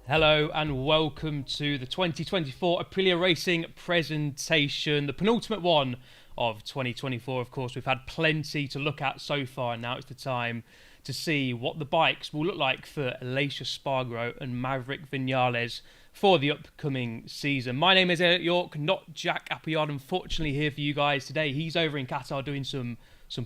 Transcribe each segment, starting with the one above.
Hello and welcome to the 2024 Aprilia Racing presentation, the penultimate one of 2024. Of course, we've had plenty to look at so far, and now it's the time to see what the bikes will look like for Aleix Espargaro and Maverick Viñales for the upcoming season. My name is Elliot York, not Jack Appleyard, unfortunately here for you guys today. He's over in Qatar doing some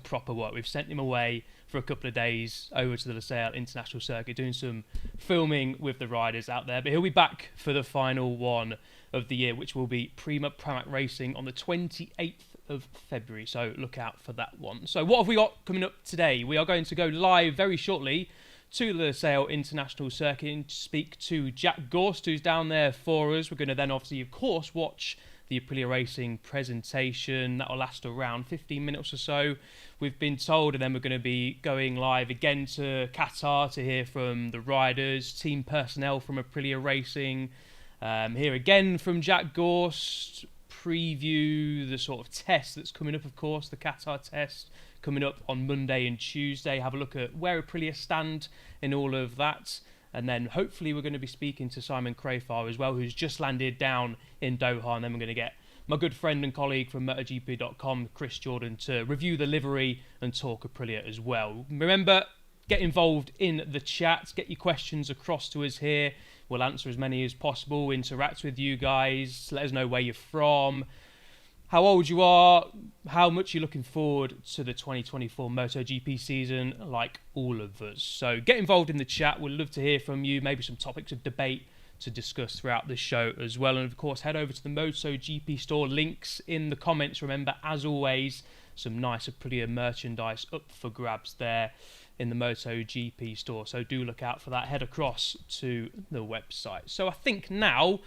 proper work. We've sent him away for a couple of days over to the Losail International Circuit, doing some filming with the riders out there. But he'll be back for the final one of the year, which will be Prima Pramac Racing on the 28th of February. So look out for that one. So what have we got coming up today? We are going to go live very shortly to the Losail International Circuit and speak to Jack Gorst, who's down there for us. We're going to then obviously, of course, watch the Aprilia Racing presentation. That will last around 15 minutes or so, we've been told, and then we're going to be going live again to Qatar to hear from the riders, team personnel from Aprilia Racing, hear again from Jack Gorst, preview the sort of test that's coming up, of course, the Qatar test coming up on Monday and Tuesday, have a look at where Aprilia stand in all of that. And then hopefully we're going to be speaking to Simon Crafar as well, who's just landed down in Doha. And then we're going to get my good friend and colleague from MotoGP.com, Chris Jordan, to review the livery and talk Aprilia as well. Remember, get involved in the chat. Get your questions across to us here. We'll answer as many as possible, interact with you guys. Let us know where you're from, how old you are, how much you're looking forward to the 2024 MotoGP season, like all of us. So get involved in the chat. We'd love to hear from you, maybe some topics of debate to discuss throughout the show as well. And of course, head over to the MotoGP store, links in the comments. Remember, as always, some nice Aprilia merchandise up for grabs there in the MotoGP store. So do look out for that. Head across to the website. So I think now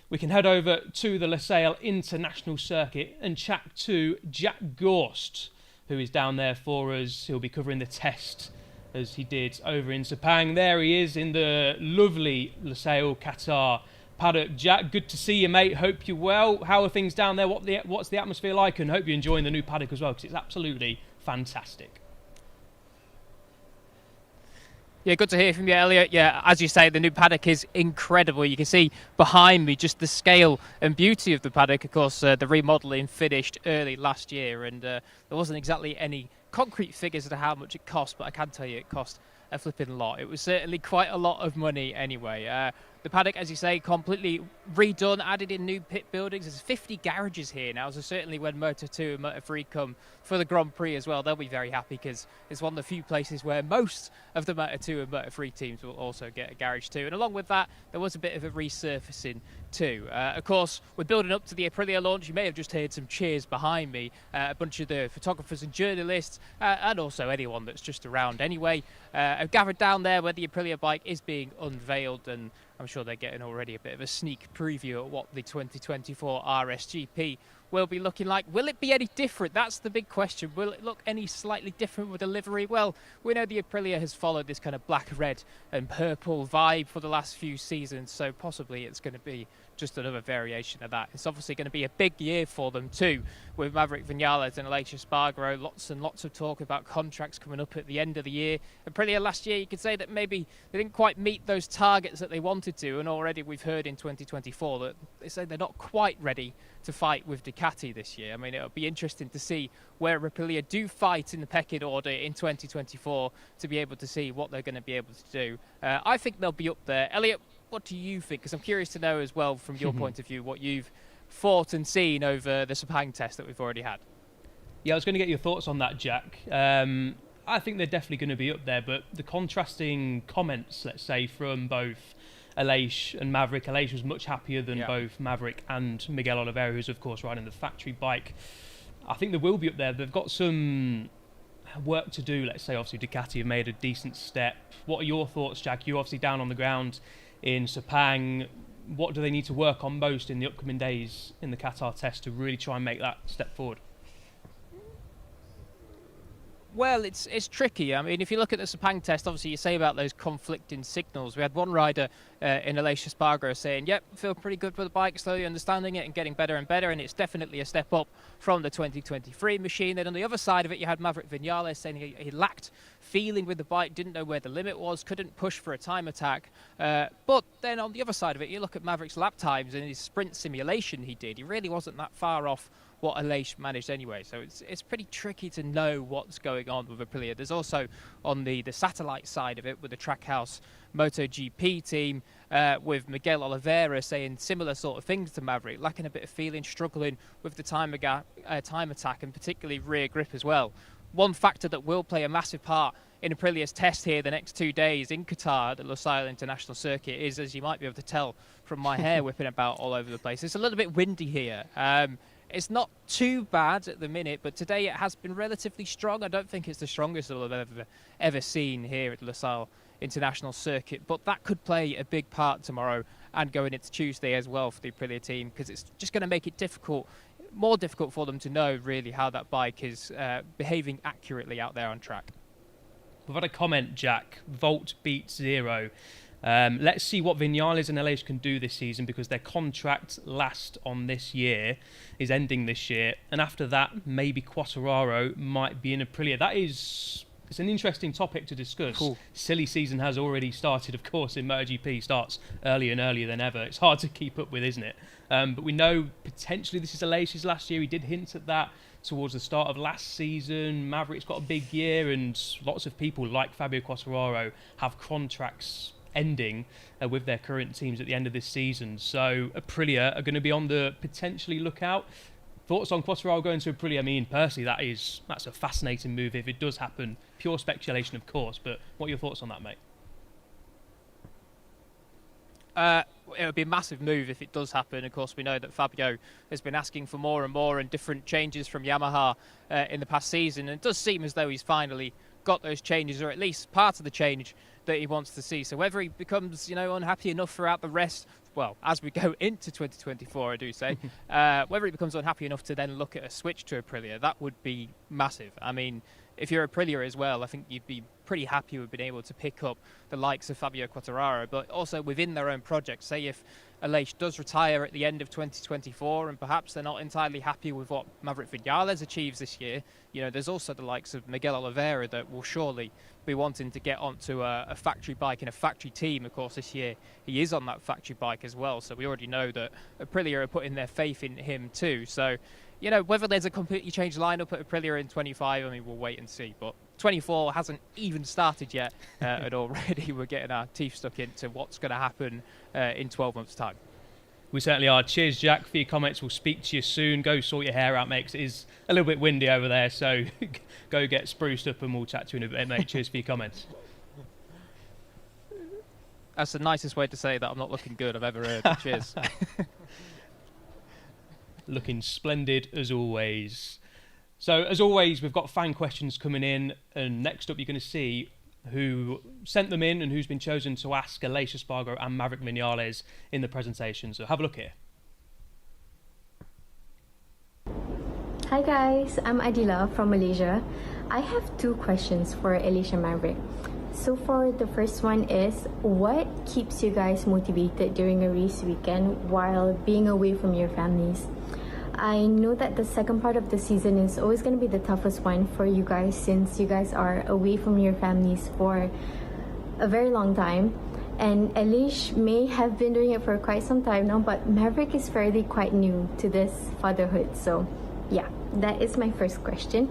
we can head over to the Losail International Circuit and chat to Jack Gorst, who is down there for us. He'll be covering the test as he did over in Sepang. There he is in the lovely Losail Qatar paddock. Jack, good to see you, mate. Hope you're well. How are things down there? What's the atmosphere like? And hope you're enjoying the new paddock as well, because it's absolutely fantastic. Yeah, good to hear from you, Elliot. Yeah, as you say, the new paddock is incredible. You can see behind me just the scale and beauty of the paddock. Of course, the remodelling finished early last year, and there wasn't exactly any concrete figures as to how much it cost, but I can tell you it cost a flipping lot. It was certainly quite a lot of money anyway. The paddock, as you say, completely redone, added in new pit buildings. There's 50 garages here now, so certainly when Moto2 and Moto3 come for the Grand Prix as well, they'll be very happy because it's one of the few places where most of the Moto2 and Moto3 teams will also get a garage too. And along with that, there was a bit of a resurfacing too. Of course, we're building up to the Aprilia launch. You may have just heard some cheers behind me. A bunch of the photographers and journalists, and also anyone that's just around anyway, have gathered down there where the Aprilia bike is being unveiled, and I'm sure they're getting already a bit of a sneak preview at what the 2024 RSGP will be looking like. Will it be any different? That's the big question. Will it look any slightly different with the livery? Well, we know the Aprilia has followed this kind of black, red and purple vibe for the last few seasons, so possibly it's going to be just another variation of that. It's obviously going to be a big year for them too, with Maverick Viñales and Aleix Espargaro. Lots and lots of talk about contracts coming up at the end of the year. Aprilia last year, you could say that maybe they didn't quite meet those targets that they wanted to, and already we've heard in 2024 that they say they're not quite ready to fight with Ducati this year. I mean, it'll be interesting to see where Aprilia do fight in the pecking order in 2024 to be able to see what they're going to be able to do. I think they'll be up there. Elliot, what do you think? Because I'm curious to know as well from your point of view what you've thought and seen over the Sepang test that we've already had. Yeah, I was going to get your thoughts on that, Jack. I think they're definitely going to be up there, but the contrasting comments, let's say, from both Aleix and Maverick. Aleix was much happier than both Maverick and Miguel Oliveira, who's of course riding the factory bike. I think they will be up there. They've got some work to do, let's say. Obviously Ducati have made a decent step. What are your thoughts, Jack? You're obviously down on the ground in Sepang. What do they need to work on most in the upcoming days in the Qatar test to really try and make that step forward? Well, it's tricky. I mean, if you look at the Sepang test, obviously you say about those conflicting signals. We had one rider in Aleix Espargaro saying, yep, feel pretty good with the bike, slowly understanding it and getting better and better, and it's definitely a step up from the 2023 machine. Then on the other side of it, you had Maverick Viñales saying he lacked feeling with the bike, didn't know where the limit was, couldn't push for a time attack. But then on the other side of it, you look at Maverick's lap times and his sprint simulation he did, he really wasn't that far off what Aleix managed anyway. So it's pretty tricky to know what's going on with Aprilia. There's also on the satellite side of it with the Trackhouse MotoGP team with Miguel Oliveira saying similar sort of things to Maverick, lacking a bit of feeling, struggling with the time attack and particularly rear grip as well. One factor that will play a massive part in Aprilia's test here the next 2 days in Qatar at the Lusail International Circuit is, as you might be able to tell from my hair whipping about all over the place, it's a little bit windy here. It's not too bad at the minute, but today it has been relatively strong. I don't think it's the strongest I've ever seen here at the Lusail International Circuit, but that could play a big part tomorrow and going into Tuesday as well for the Aprilia team, because it's just going to make it more difficult for them to know really how that bike is behaving accurately out there on track. We've had a comment, Jack. Volt beats zero. Let's see what Viñales and Aleix can do this season, because their contract last on this year is ending this year, and after that maybe Quartararo might be in Aprilia. It's an interesting topic to discuss. Cool. Silly season has already started, of course, in MotoGP. Starts earlier and earlier than ever. It's hard to keep up with, isn't it? But we know potentially this is Aleix's last year. He did hint at that towards the start of last season. Maverick's got a big year, and lots of people like Fabio Quartararo have contracts ending with their current teams at the end of this season. So Aprilia are going to be on the potentially lookout. Thoughts on Quartararo going to Aprilia? I mean, personally, that's a fascinating move if it does happen. Pure speculation, of course, but what are your thoughts on that, mate? It would be a massive move if it does happen. Of course, we know that Fabio has been asking for more and more and different changes from Yamaha in the past season, and it does seem as though he's finally got those changes, or at least part of the change that he wants to see. So whether he becomes, unhappy enough throughout the rest, well, as we go into 2024, I do say, whether he becomes unhappy enough to then look at a switch to Aprilia, that would be massive. I mean, if you're Aprilia as well, I think you'd be pretty happy with being able to pick up the likes of Fabio Quartararo, but also within their own project. Say if Aleix does retire at the end of 2024 and perhaps they're not entirely happy with what Maverick Viñales achieves this year, there's also the likes of Miguel Oliveira that will surely be wanting to get onto a factory bike in a factory team. Of course, this year he is on that factory bike as well, so we already know that Aprilia are putting their faith in him too. So, whether there's a completely changed lineup at Aprilia in 25, I mean, we'll wait and see. But 24 hasn't even started yet, and already we're getting our teeth stuck into what's going to happen in 12 months' time. We certainly are. Cheers, Jack, for your comments. We'll speak to you soon. Go sort your hair out, mate, 'cause it is a little bit windy over there, so go get spruced up and we'll chat to you in a bit, mate. Cheers for your comments. That's the nicest way to say that I'm not looking good I've ever heard. Cheers. Looking splendid as always. So, as always, we've got fan questions coming in, and next up you're going to see who sent them in and who's been chosen to ask Aleix Espargaro and Maverick Viñales in the presentation. So have a look here. Hi guys, I'm Adila from Malaysia. I have 2 questions for Aleix and Maverick. So for the first one is, what keeps you guys motivated during a race weekend while being away from your families? I know that the second part of the season is always going to be the toughest one for you guys, since you guys are away from your families for a very long time. And Aleix may have been doing it for quite some time now, but Maverick is fairly quite new to this fatherhood. So yeah, that is my first question.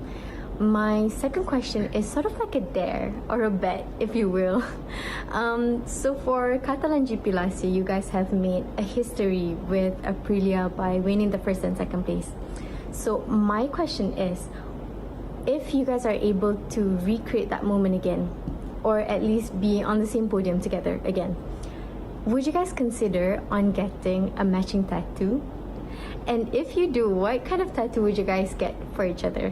My second question is sort of like a dare or a bet, if you will. So for Catalan GP last year, you guys have made a history with Aprilia by winning the first and second place. So my question is, if you guys are able to recreate that moment again, or at least be on the same podium together again, would you guys consider on getting a matching tattoo? And if you do, what kind of tattoo would you guys get for each other?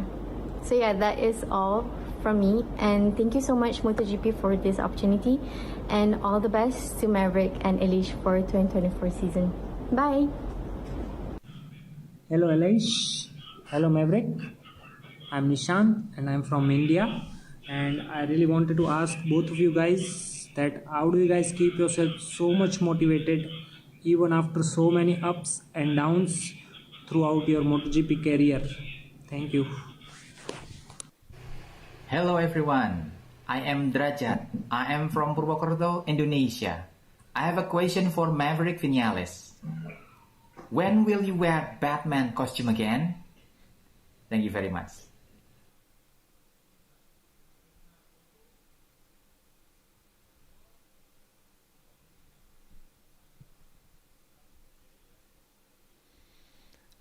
So yeah, that is all from me, and thank you so much MotoGP for this opportunity, and all the best to Maverick and Aleix for 2024 season. Bye! Hello Aleix, hello Maverick. I'm Nishant and I'm from India. And I really wanted to ask both of you guys that how do you guys keep yourself so much motivated even after so many ups and downs throughout your MotoGP career? Thank you. Hello everyone, I am Drajat. I am from Purwokerto, Indonesia. I have a question for Maverick Viñales. When will you wear Batman costume again? Thank you very much.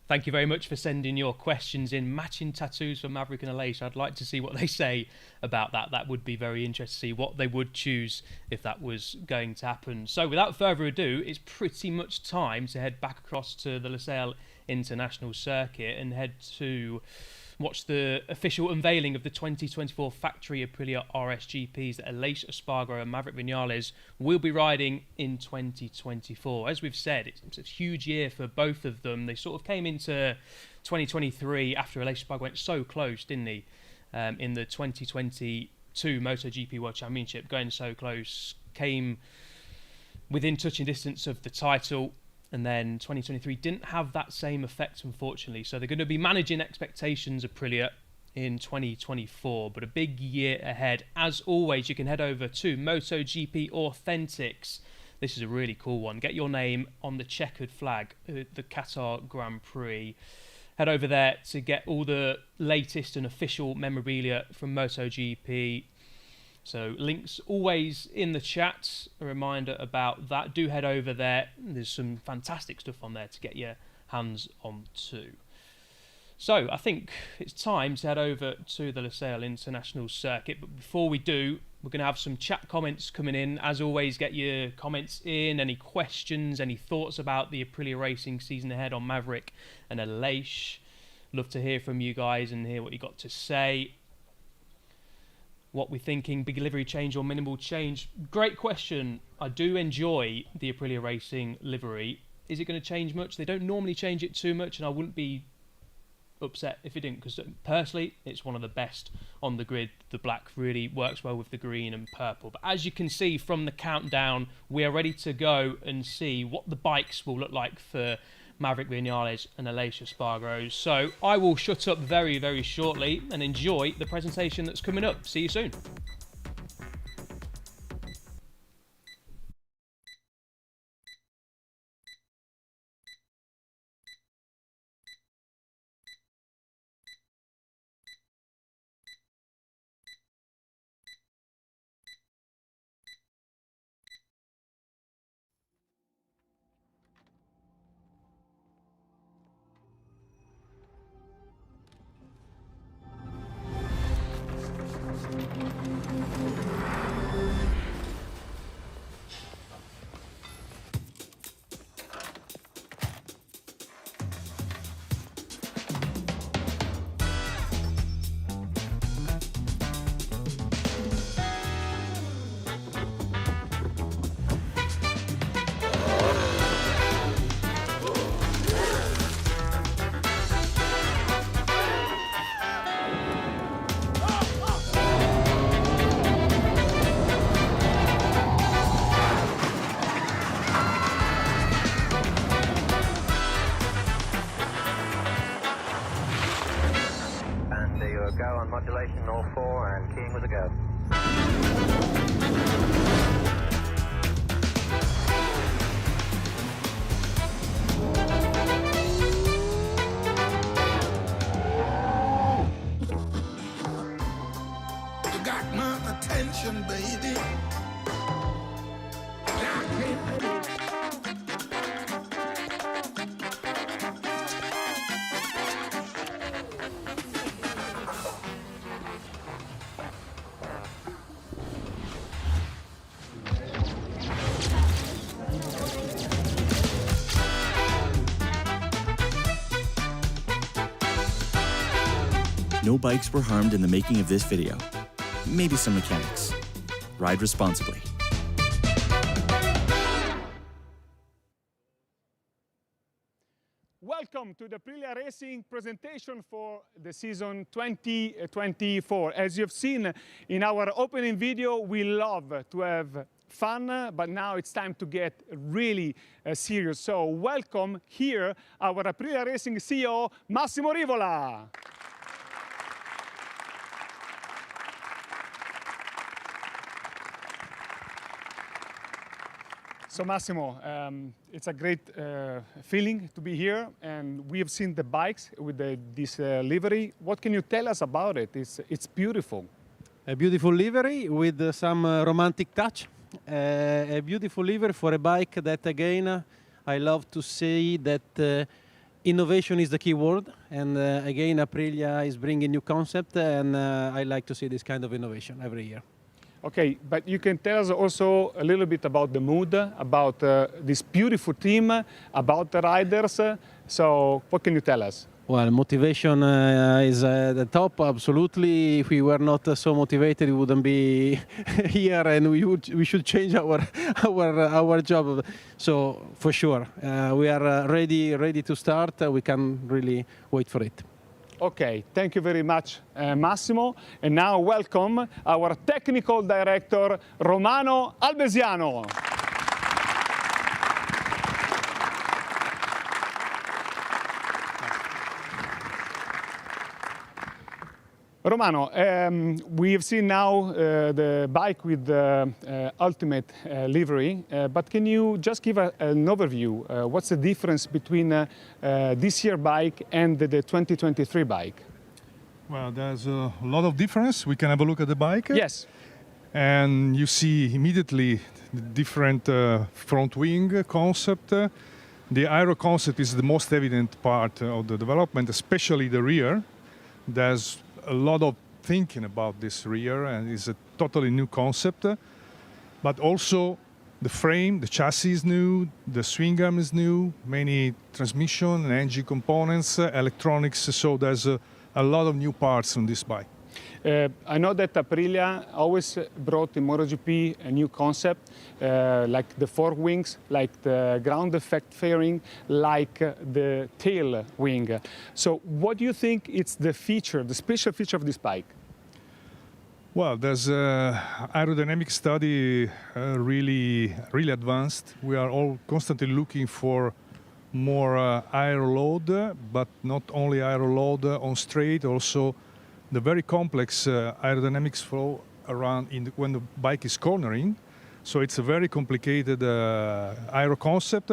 Thank you very much for sending your questions in. Matching tattoos for Maverick and Aleix. I'd like to see what they say about that. That would be very interesting to see what they would choose if that was going to happen. So without further ado, it's pretty much time to head back across to the Losail International Circuit and head to watch the official unveiling of the 2024 factory Aprilia RSGPs that Aleix Espargaro and Maverick Viñales will be riding in 2024. As we've said, it's a huge year for both of them. They sort of came into 2023 after Aleix Espargaro went so close, didn't he? In the 2022 MotoGP World Championship, going so close, came within touching distance of the title. And then 2023 didn't have that same effect, unfortunately. So they're going to be managing expectations, Aprilia, in 2024. But a big year ahead. As always, you can head over to MotoGP Authentics. This is a really cool one. Get your name on the checkered flag, the Qatar Grand Prix. Head over there to get all the latest and official memorabilia from MotoGP. So links always in the chat. A reminder about that. Do head over there. There's some fantastic stuff on there to get your hands on too. So I think it's time to head over to the Losail International Circuit. But before we do, we're going to have some chat comments coming in. As always, get your comments in. Any questions, any thoughts about the Aprilia Racing season ahead on Maverick and Aleix. Love to hear from you guys and hear what you got to say. What we're thinking, big livery change or minimal change? Great question. I do enjoy the Aprilia Racing livery. Is it going to change much? They don't normally change it too much, and I wouldn't be upset if it didn't, because personally, it's one of the best on the grid. The black really works well with the green and purple. But as you can see from the countdown, we are ready to go and see what the bikes will look like for Maverick Viñales and Aleix Espargaro. So I will shut up very, very shortly and enjoy the presentation that's coming up. See you soon. Modulation 04 and keying with a go. You got my attention, baby. No bikes were harmed in the making of this video. Maybe some mechanics. Ride responsibly. Welcome welcome to the Aprilia Racing presentation for the season 2024. As you've seen in our opening video, we love to have fun, but now it's time to get really serious. So welcome here our Aprilia Racing CEO, Massimo Rivola. So Massimo, it's a great feeling to be here, and we have seen the bikes with this livery. What can you tell us about it? It's beautiful. A beautiful livery with some romantic touch. A beautiful livery for a bike that, again, I love to say that innovation is the key word. And again, Aprilia is bringing new concept, and I like to see this kind of innovation every year. Okay, but you can tell us also a little bit about the mood, about this beautiful team, about the riders. So what can you tell us? Well, motivation is at the top, absolutely. If we were not so motivated, we wouldn't be here, and we should change our job. So for sure, we are ready to start. We can really wait for it. Okay, thank you very much, Massimo. And now welcome our technical director, Romano Albesiano. Romano, we have seen now the bike with the ultimate livery, but can you just give an overview? What's the difference between this year bike and the 2023 bike? Well, there's a lot of difference. We can have a look at the bike. Yes. And you see immediately the different front wing concept. The aero concept is the most evident part of the development, especially the rear. There's a lot of thinking about this rear, and it's a totally new concept. But also the frame, the chassis is new, the swing arm is new, many transmission and engine components, electronics, so there's a lot of new parts on this bike. I know that Aprilia always brought in MotoGP a new concept, like the fork wings, like the ground effect fairing, like the tail wing. So what do you think is the feature, the special feature of this bike? Well, there's aerodynamic study really advanced. We are all constantly looking for more aero load, but not only aero load on straight, also the very complex aerodynamics flow around when the bike is cornering. So it's a very complicated aero concept,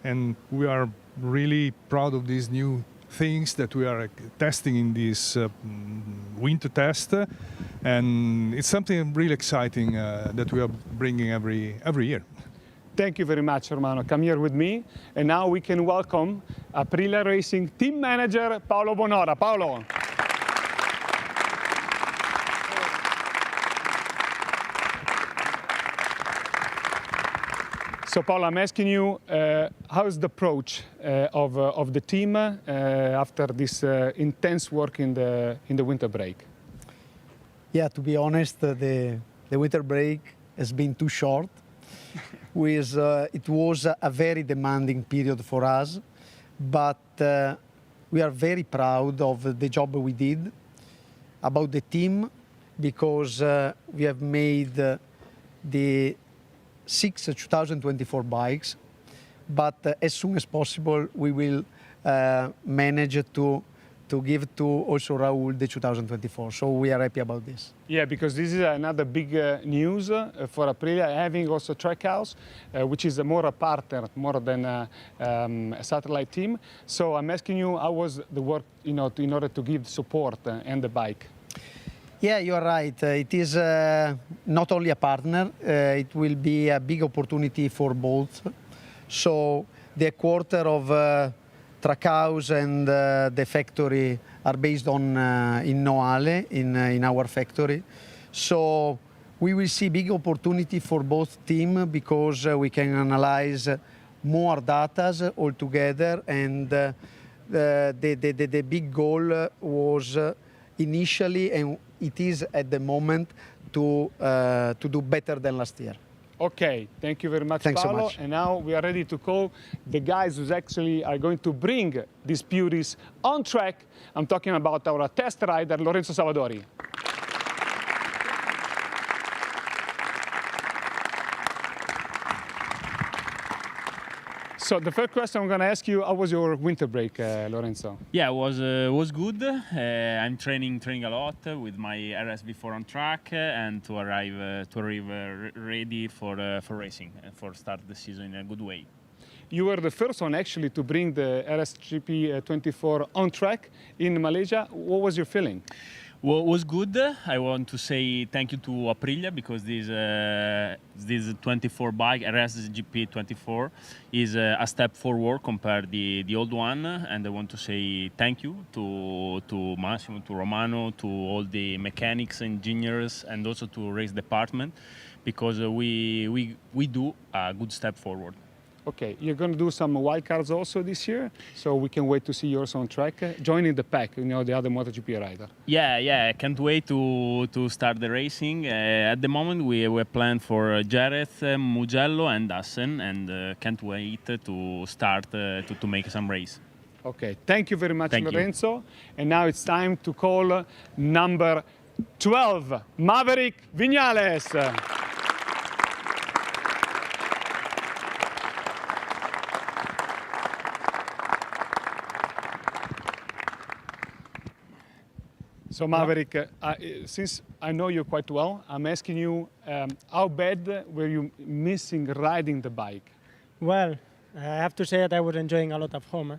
and we are really proud of these new things that we are testing in this winter test, and it's something really exciting that we are bringing every year. Thank you very much, Romano. Come here with me, and now we can welcome Aprilia Racing team manager Paolo Bonora. Paolo. So, Paolo, I'm asking you, how's the approach of the team after this intense work in the winter break? Yeah, to be honest, the winter break has been too short. It was a very demanding period for us, but we are very proud of the job we did, about the team, because we have made the 6 2024 bikes, but as soon as possible we will manage to give to also Raul the 2024. So we are happy about this. Yeah, because this is another big news for Aprilia, having also Trackhouse, which is more a partner, more than a satellite team. So I'm asking you, how was the work, in order to give support and the bike? Yeah, you are right. It is not only a partner, it will be a big opportunity for both. So the quarter of Trackhouse and the factory are based on in Noale, in our factory. So we will see big opportunity for both teams because we can analyze more data all together, and the big goal was initially, and it is at the moment, to do better than last year. Okay, thank you very much, Thanks so Paolo. much. And now we are ready to call the guys who actually are going to bring these beauties on track. I'm talking about our test rider, Lorenzo Savadori. So the first question I'm going to ask you, how was your winter break, Lorenzo? Yeah, it was good. I'm training a lot with my RSV4 on track and to arrive ready for racing and for start the season in a good way. You were the first one actually to bring the RSGP 24 on track in Malaysia. What was your feeling? Well, it was good. I want to say thank you to Aprilia because this 24 bike, RSGP 24, is a step forward compared the old one. And I want to say thank you to Massimo, to Romano, to all the mechanics, engineers, and also to race department because we do a good step forward. Okay, you're going to do some wildcards also this year, so we can wait to see yours on track, joining the pack, the other MotoGP rider. Yeah, I can't wait to start the racing. At the moment, we planned for Jerez, Mugello, and Assen, and can't wait to start to make some race. Okay, thank you very much, Thank you. Lorenzo. And now it's time to call number 12, Maverick Viñales. So Maverick, since I know you quite well, I'm asking you, how bad were you missing riding the bike? Well, I have to say that I was enjoying a lot of home.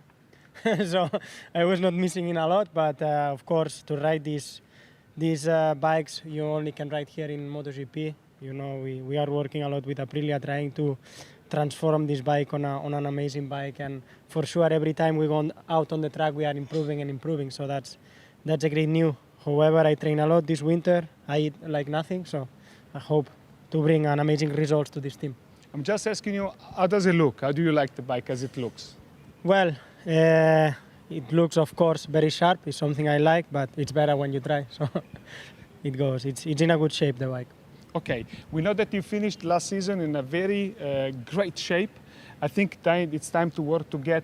So I was not missing in a lot, but of course to ride these bikes, you only can ride here in MotoGP. We are working a lot with Aprilia trying to transform this bike on an amazing bike, and for sure every time we go out on the track we are improving and improving, so that's a great news. However, I train a lot this winter. I eat like nothing, so I hope to bring an amazing results to this team. I'm just asking you, how does it look? How do you like the bike as it looks? Well, it looks, of course, very sharp. It's something I like, but it's better when you try. So it goes. It's in a good shape, the bike. Okay, we know that you finished last season in a very great shape. I think it's time to work to get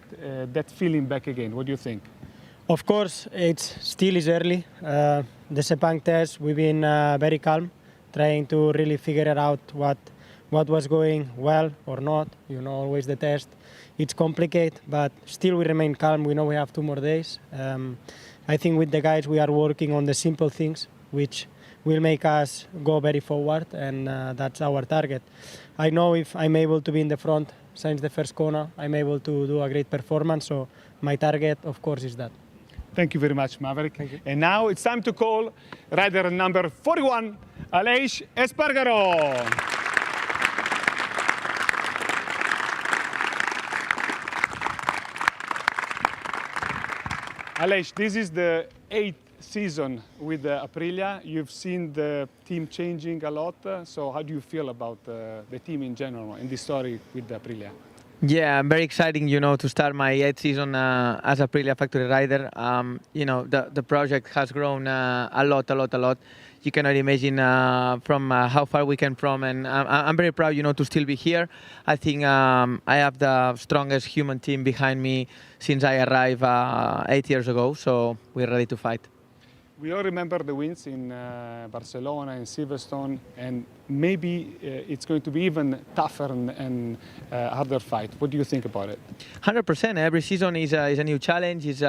that feeling back again. What do you think? Of course, it still is early. The Sepang test, we've been very calm, trying to really figure out what was going well or not. Always the test. It's complicated, but still we remain calm. We know we have 2 more days. I think with the guys we are working on the simple things, which will make us go very forward, and that's our target. I know if I'm able to be in the front since the first corner, I'm able to do a great performance. So my target, of course, is that. Thank you very much, Maverick. And now it's time to call rider number 41, Aleix Espargaro. Aleix, this is the 8th season with Aprilia. You've seen the team changing a lot. So how do you feel about the team in general and this story with Aprilia? Yeah, very exciting, to start my 8th season as Aprilia factory rider. The project has grown a lot. You cannot imagine from how far we came from, and I'm very proud, to still be here. I think I have the strongest human team behind me since I arrived 8 years ago, so we're ready to fight. We all remember the wins in Barcelona and Silverstone, and maybe it's going to be even tougher and harder fight. What do you think about it? 100%. Every season is a new challenge. It's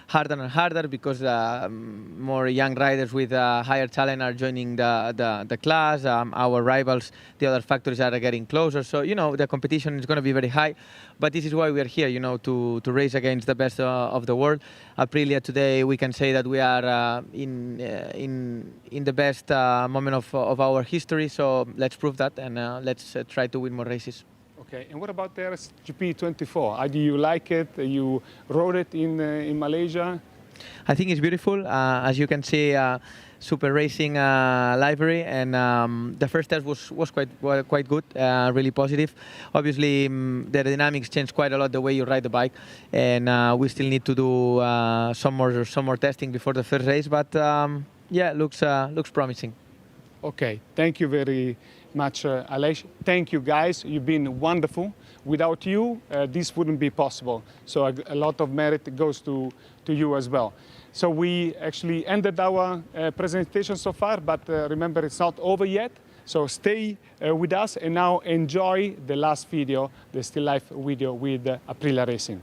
harder and harder because more young riders with higher talent are joining the class. Our rivals, the other factories, are getting closer. So, the competition is going to be very high. But this is why we are here, to race against the best of the world. Aprilia today, we can say that we are in the best moment of our history. So let's prove that, and let's try to win more races. Okay, and what about the RSGP 24? How do you like it? You rode it in Malaysia? I think it's beautiful. As you can see, super racing livery, and the first test was quite good, really positive. Obviously, the dynamics changed quite a lot the way you ride the bike, and we still need to do some more testing before the first race. But yeah, looks promising. Okay, thank you very much, Aleix. Thank you, guys. You've been wonderful. Without you, this wouldn't be possible. So a lot of merit goes to you as well. So we actually ended our presentation so far, but remember, it's not over yet. So stay with us and now enjoy the last video, the still life video with Aprilia Racing.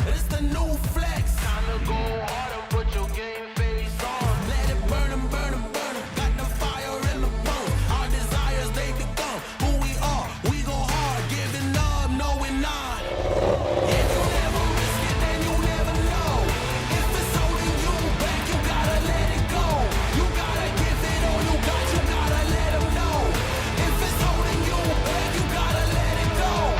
It's the new flex. Time to go hard and put your game face on. Let it burn 'em, burn 'em, burn 'em. Got the fire in the bones. Our desires, they become who we are. We go hard, giving love, no we're not. If you never risk it, then you never know. If it's holding you back, you gotta let it go. You gotta give it all you got, you gotta let them know. If it's holding you back, you gotta let it go.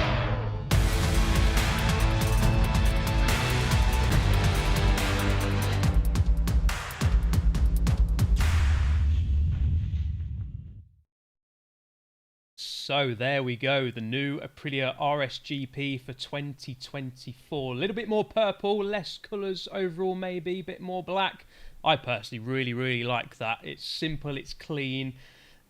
So there we go, the new Aprilia RSGP for 2024. A little bit more purple, less colours overall maybe, a bit more black. I personally really like that. It's simple, it's clean.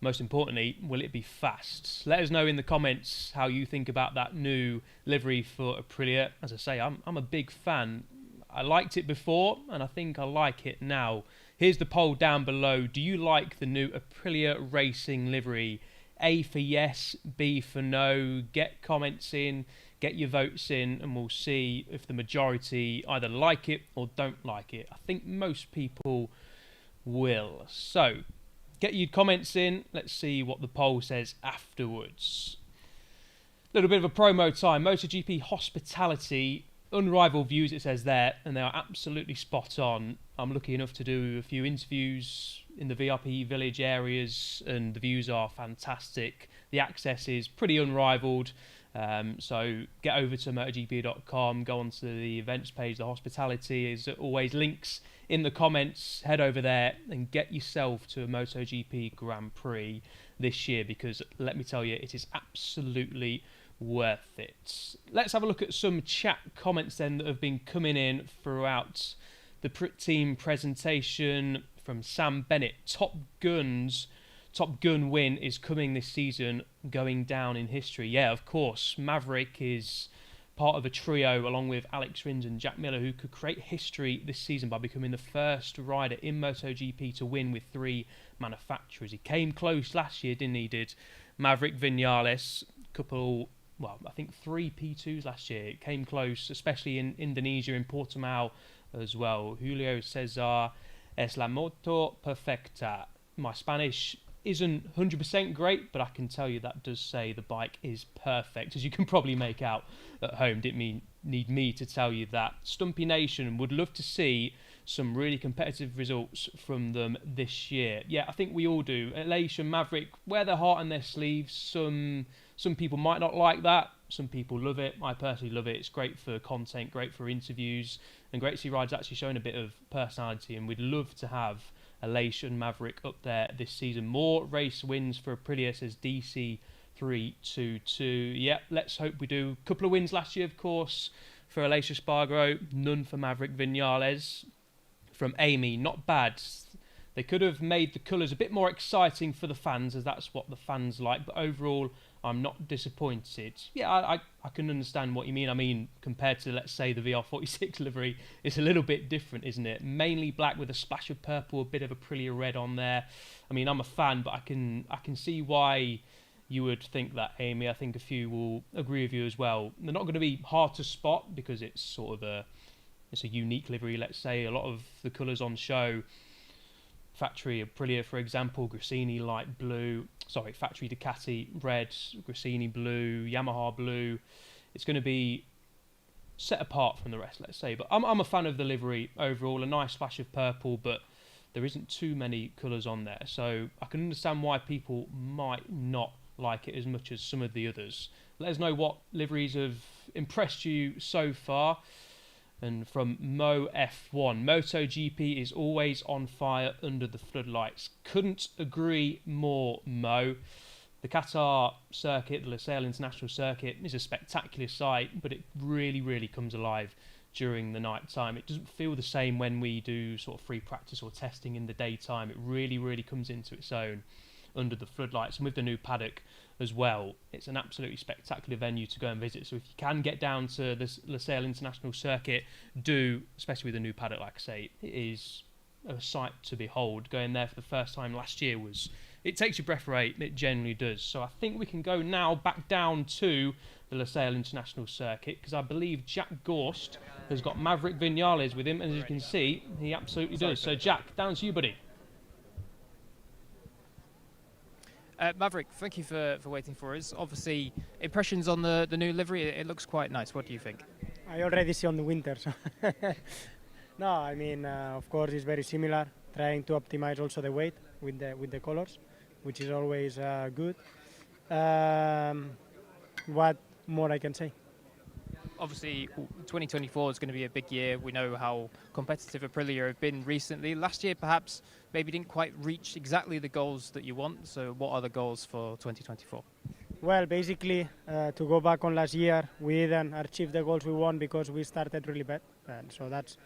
Most importantly, will it be fast? Let us know in the comments how you think about that new livery for Aprilia. As I say, I'm a big fan. I liked it before and I think I like it now. Here's the poll down below. Do you like the new Aprilia Racing livery? A for yes, B for no. Get comments in, get your votes in, and we'll see if the majority either like it or don't like it. I think most people will. So, get your comments in. Let's see what the poll says afterwards. A little bit of a promo time. MotoGP hospitality, unrivaled views it says there, and they are absolutely spot on. I'm lucky enough to do a few interviews in the VIP village areas and the views are fantastic. The access is pretty unrivaled. So get over to MotoGP.com, go onto the events page. The hospitality is always links in the comments. Head over there and get yourself to a MotoGP Grand Prix this year because let me tell you, it is absolutely worth it. Let's have a look at some chat comments then that have been coming in throughout the team presentation. From Sam Bennett, Top Gun win is coming this season, going down in history. Yeah, of course. Maverick is part of a trio along with Alex Rins and Jack Miller who could create history this season by becoming the first rider in MotoGP to win with 3 manufacturers. He came close last year, didn't he? Did Maverick, Viñales, I think 3 P2s last year. It came close, especially in Indonesia, in Portimao as well. Julio Cesar, Es la moto perfecta. My Spanish isn't 100% great, but I can tell you that does say the bike is perfect, as you can probably make out at home. Didn't need me to tell you that. Stumpy Nation would love to see some really competitive results from them this year. Yeah, I think we all do. Aleix and Maverick wear their heart on their sleeves. Some people might not like that. Some people love it. I personally love it. It's great for content, great for interviews, and great to see riders actually showing a bit of personality. And we'd love to have Aleix and Maverick up there this season. More race wins for Aprilia, says DC322. Yeah, let's hope we do. A couple of wins last year, of course, for Aleix Espargaro. None for Maverick Viñales. From Amy, not bad. They could have made the colours a bit more exciting for the fans, as that's what the fans like. But overall, I'm not disappointed. Yeah, I can understand what you mean. I mean, compared to, let's say, the VR46 livery, it's a little bit different, isn't it? Mainly black with a splash of purple, a bit of Aprilia red on there. I mean, I'm a fan, but I can see why you would think that, Amy. I think a few will agree with you as well. They're not going to be hard to spot because it's sort of it's a unique livery, let's say. A lot of the colours on show, factory Aprilia, for example, Grassini light blue, factory Ducati red, Grassini blue, Yamaha blue. It's going to be set apart from the rest, let's say. But I'm a fan of the livery overall. A nice splash of purple, but there isn't too many colours on there. So I can understand why people might not like it as much as some of the others. Let us know what liveries have impressed you so far. And from Mo F1, MotoGP is always on fire under the floodlights. Couldn't agree more, Mo. The Qatar circuit, the Lusail International Circuit, is a spectacular sight, but it really, really comes alive during the night time. It doesn't feel the same when we do sort of free practice or testing in the daytime. It really, really comes into its own under the floodlights. And with the new paddock as well, it's an absolutely spectacular venue to go and visit. So if you can get down to the Lusail International Circuit, do, especially with the new paddock, like I say, it is a sight to behold. Going there for the first time last year was... It takes your breath away, it genuinely does. So I think we can go now back down to the Lusail International Circuit, because I believe Jack Gorst has got Maverick Viñales with him, and as you can see, he absolutely does. So Jack, down to you, buddy. Maverick, thank you for waiting for us. Obviously, impressions on the new livery, it looks quite nice. What do you think? I already see on the winter. So no, I mean, of course, it's very similar, trying to optimize also the weight with the colors, which is always good. What more I can say? Obviously, 2024 is going to be a big year. We know how competitive Aprilia have been recently. Last year, perhaps, maybe didn't quite reach exactly the goals that you want. So what are the goals for 2024? Well, basically, to go back on last year, we didn't achieve the goals we want because we started really bad. And so that's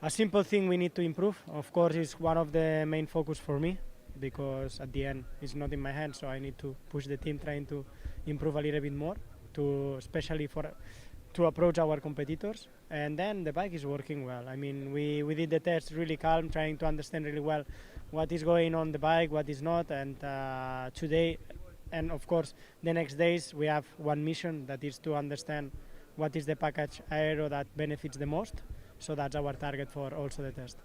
a simple thing we need to improve. Of course, it's one of the main focus for me, because at the end, it's not in my hands. So I need to push the team, trying to improve a little bit more, especially to approach our competitors. And then the bike is working well. I mean, we did the test really calm, trying to understand really well what is going on the bike, what is not. And today, and of course the next days, we have one mission, that is to understand what is the package aero that benefits the most. So that's our target for also the test.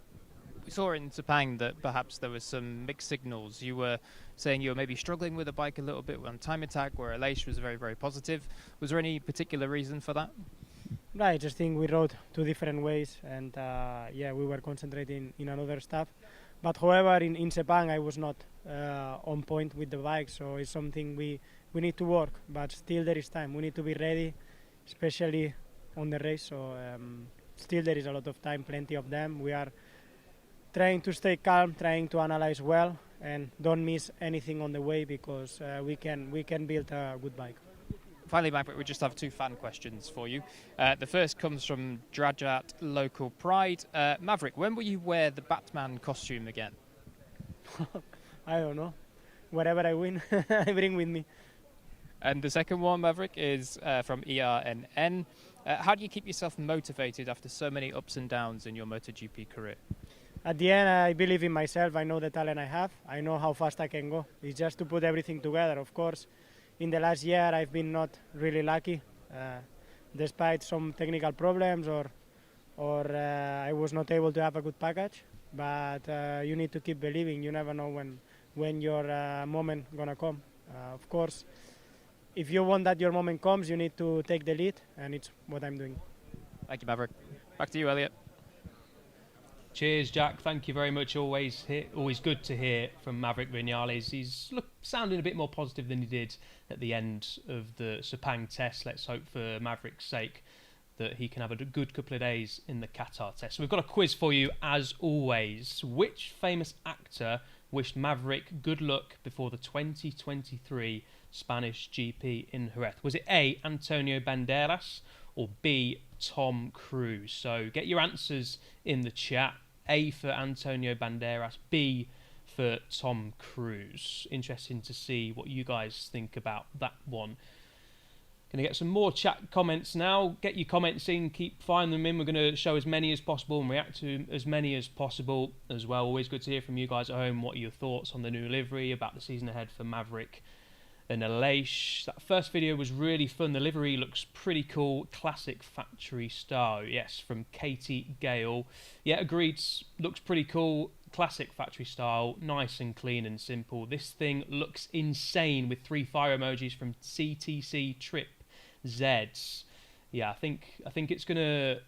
We saw in Sepang that perhaps there was some mixed signals. You were saying you were maybe struggling with the bike a little bit on time attack, where Aleix was very, very positive. Was there any particular reason for that? Right, I just think we rode two different ways, and yeah, we were concentrating in another stuff. But however, in Sepang, I was not on point with the bike, so it's something we need to work. But still, there is time. We need to be ready, especially on the race. So still, there is a lot of time, plenty of them. We are trying to stay calm, trying to analyze well, and don't miss anything on the way, because we can build a good bike. Finally, Maverick, we just have two fan questions for you. The first comes from Drajat Local Pride. Maverick, when will you wear the Batman costume again? I don't know. Whatever I win, I bring with me. And the second one, Maverick, is from ERNN. How do you keep yourself motivated after so many ups and downs in your MotoGP career? At the end, I believe in myself. I know the talent I have. I know how fast I can go. It's just to put everything together. Of course, in the last year, I've been not really lucky, despite some technical problems, or I was not able to have a good package. But you need to keep believing. You never know when your moment gonna come. Of course, if you want that your moment comes, you need to take the lead, and it's what I'm doing. Thank you, Maverick. Back to you, Elliot. Cheers, Jack. Thank you very much. Always good to hear from Maverick Viñales. He's sounding a bit more positive than he did at the end of the Sepang test. Let's hope for Maverick's sake that he can have a good couple of days in the Qatar test. So we've got a quiz for you, as always. Which famous actor wished Maverick good luck before the 2023 Spanish GP in Jerez? Was it A, Antonio Banderas, or B, Tom Cruise? So get your answers in the chat. A for Antonio Banderas, B for Tom Cruise. Interesting to see what you guys think about that one. Going to get some more chat comments now. Get your comments in, keep firing them in. We're going to show as many as possible and react to as many as possible as well. Always good to hear from you guys at home. What are your thoughts on the new livery, about the season ahead for Maverick and Aleix? That first video was really fun. The livery looks pretty cool. Classic factory style. Yes, from Katie Gale. Yeah, agreed. Looks pretty cool. Classic factory style. Nice and clean and simple. This thing looks insane with 3 fire emojis from CTC Trip Zeds. Yeah, I think it's going to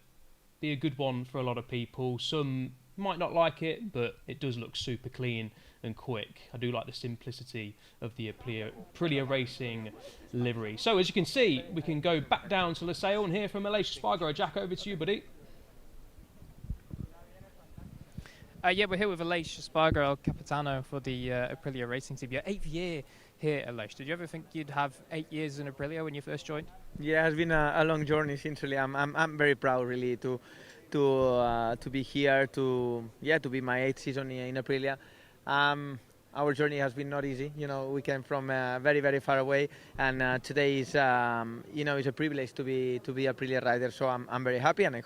be a good one for a lot of people. Some might not like it, but it does look super clean and quick. I do like the simplicity of the Aprilia Racing livery. So as you can see, we can go back down to Lusail and hear from Aleix Espargaro. Jack, over to you, buddy. Yeah, we're here with Aleix Espargaro, Capitano for the Aprilia racing team. Your 8th year here, Aleix. Did you ever think you'd have 8 years in Aprilia when you first joined? Yeah, it has been a long journey. Sincerely, I'm very proud really to be here to be my 8th season in Aprilia. Our journey has been not easy. You know, we came from very far away, and today is it's a privilege to be Aprilia rider. So I'm very happy, and I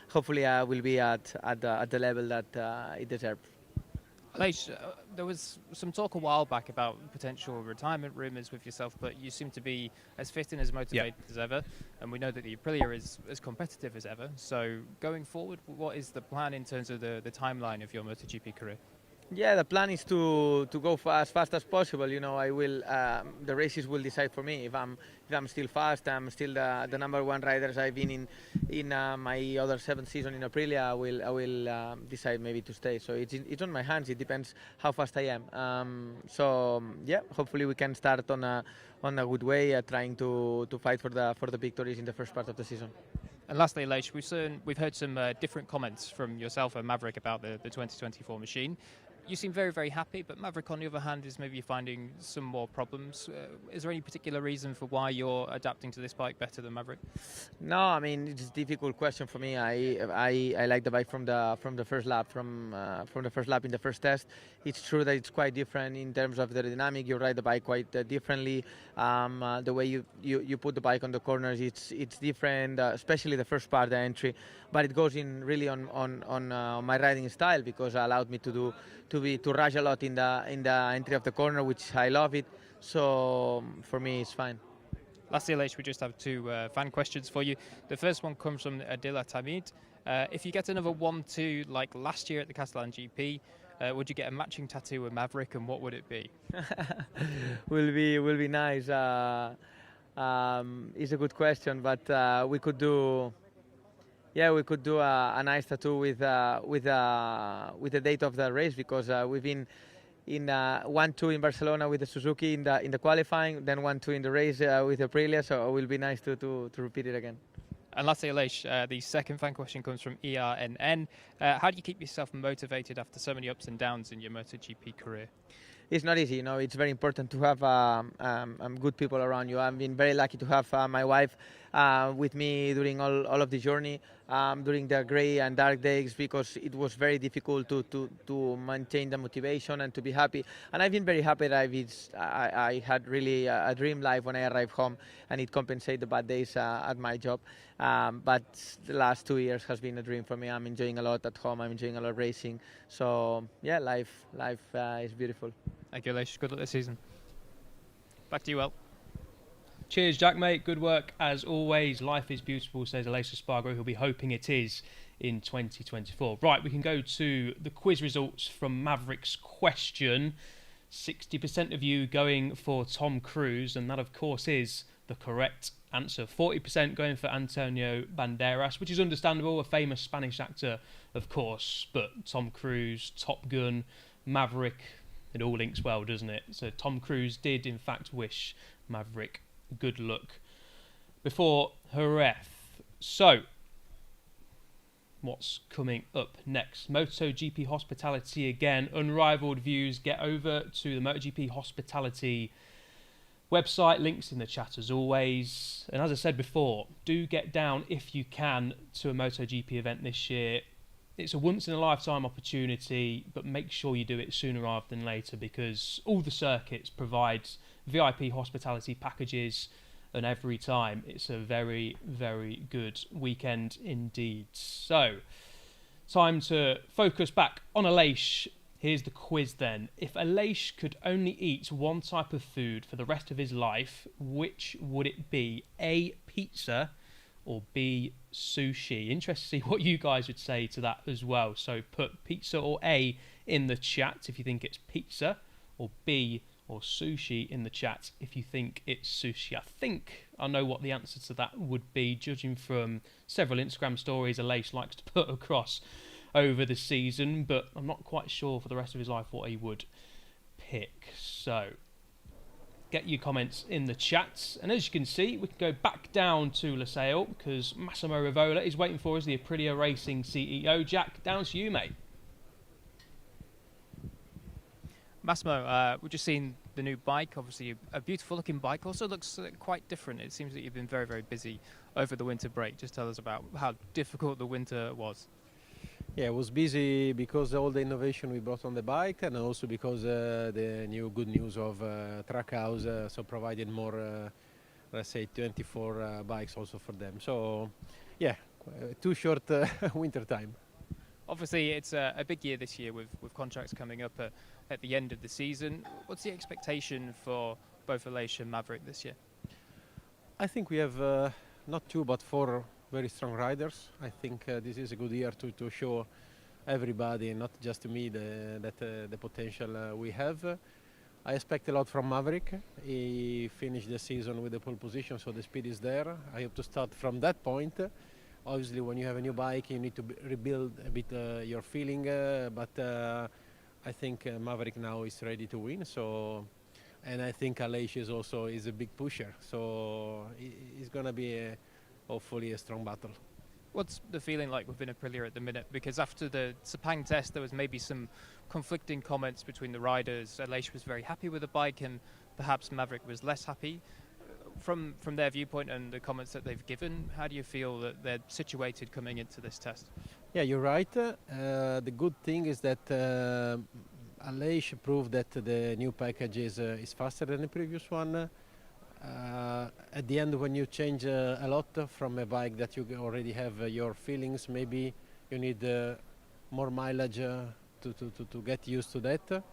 hopefully I will be at the level that it deserves. Aleix, there was some talk a while back about potential retirement rumours with yourself, but you seem to be as fit and as motivated as ever, and we know that the Aprilia is as competitive as ever. So going forward, what is the plan in terms of the timeline of your MotoGP career? Yeah, the plan is to go as fast as possible. You know, I will. The races will decide for me. If I'm still fast, I'm still the #1 riders I've been in my other 7th season in Aprilia. I will decide maybe to stay. So it's on my hands. It depends how fast I am. So yeah, hopefully we can start on a good way, trying to fight for the victories in the first part of the season. And lastly, Aleix, we've heard some different comments from yourself and Maverick about the 2024 machine. You seem very happy, but Maverick, on the other hand, is maybe finding some more problems. Is there any particular reason for why you're adapting to this bike better than Maverick? No, I mean, it's a difficult question for me. I like the bike from the first lap, from the first lap in the first test. It's true that it's quite different in terms of the dynamic. You ride the bike quite differently. The way you put the bike on the corners, it's different, especially the first part, the entry. But it goes in really on my riding style, because it allowed me to rush a lot in the entry of the corner, which I love it. So for me, it's fine. Lastly, Aleix, we just have 2 fan questions for you. The first one comes from Adila Tamid. If you get another 1-2 like last year at the Catalan GP, would you get a matching tattoo with Maverick, and what would it be? will be nice. It's a good question, but we could do. Yeah, we could do a nice tattoo with the date of the race, because we've been in 1-2 in Barcelona with the Suzuki in the qualifying, then 1-2 in the race with Aprilia. So it will be nice to repeat it again. And lastly, Aleix, the second fan question comes from ERNN. How do you keep yourself motivated after so many ups and downs in your MotoGP career? It's not easy, you know. It's very important to have good people around you. I've been very lucky to have my wife with me during all of the journey, during the grey and dark days, because it was very difficult to maintain the motivation and to be happy. And I've been very happy that I had really a dream life when I arrived home, and it compensated the bad days at my job. But the last 2 years has been a dream for me. I'm enjoying a lot at home. I'm enjoying a lot of racing. So yeah, life is beautiful. Thank you, Aleix. Good luck this season. Back to you, El. Cheers, Jack, mate. Good work as always. Life is beautiful, says Aleix Espargaro, who'll be hoping it is in 2024. Right, we can go to the quiz results from Maverick's question. 60% of you going for Tom Cruise, and that, of course, is the correct answer. 40% going for Antonio Banderas, which is understandable, a famous Spanish actor, of course, but Tom Cruise, Top Gun, Maverick, it all links well, doesn't it? So Tom Cruise did, in fact, wish Maverick good luck before Jerez. So, what's coming up next? MotoGP Hospitality again, unrivaled views. Get over to the MotoGP Hospitality website, links in the chat as always. And as I said before, do get down if you can to a MotoGP event this year. It's a once-in-a-lifetime opportunity, but make sure you do it sooner rather than later, because all the circuits provide VIP hospitality packages, and every time it's a very good weekend indeed. So, time to focus back on Aleix. Here's the quiz then. If Aleix could only eat one type of food for the rest of his life, which would it be? A, pizza, or B, sushi? Interested to see what you guys would say to that as well. So put pizza or A in the chat if you think it's pizza, or B or sushi in the chat if you think it's sushi. I think I know what the answer to that would be, judging from several Instagram stories Aleix likes to put across over the season, but I'm not quite sure for the rest of his life what he would pick. So get your comments in the chat, and as you can see, we can go back down to Losail because Massimo Rivola is waiting for us, the Aprilia Racing CEO. Jack, down to you, mate. Massimo, we've just seen the new bike, obviously a beautiful looking bike, also looks quite different. It seems that you've been very, very busy over the winter break. Just tell us about how difficult the winter was. Yeah, I was busy because all the innovation we brought on the bike, and also because the new good news of Trackhouse, so provided more, let's say, 24 bikes also for them. So, yeah, too short winter time. Obviously, it's a big year this year with contracts coming up at the end of the season. What's the expectation for both Aleix and Maverick this year? I think we have not 2 but 4 very strong riders. I think this is a good year to show everybody, not just me, the potential we have. I expect a lot from Maverick. He finished the season with the pole position, so the speed is there. I hope to start from that point. Obviously, when you have a new bike, you need to rebuild a bit your feeling, but I think Maverick now is ready to win. So, and I think Aleix is a big pusher. So it's going to be hopefully a strong battle. What's the feeling like within Aprilia at the minute? Because after the Sepang test, there was maybe some conflicting comments between the riders. Aleix was very happy with the bike, and perhaps Maverick was less happy. From their viewpoint and the comments that they've given, how do you feel that they're situated coming into this test? Yeah, you're right. The good thing is that Aleix proved that the new package is faster than the previous one. At the end, when you change a lot from a bike that you already have your feelings, maybe you need more mileage to get used to that.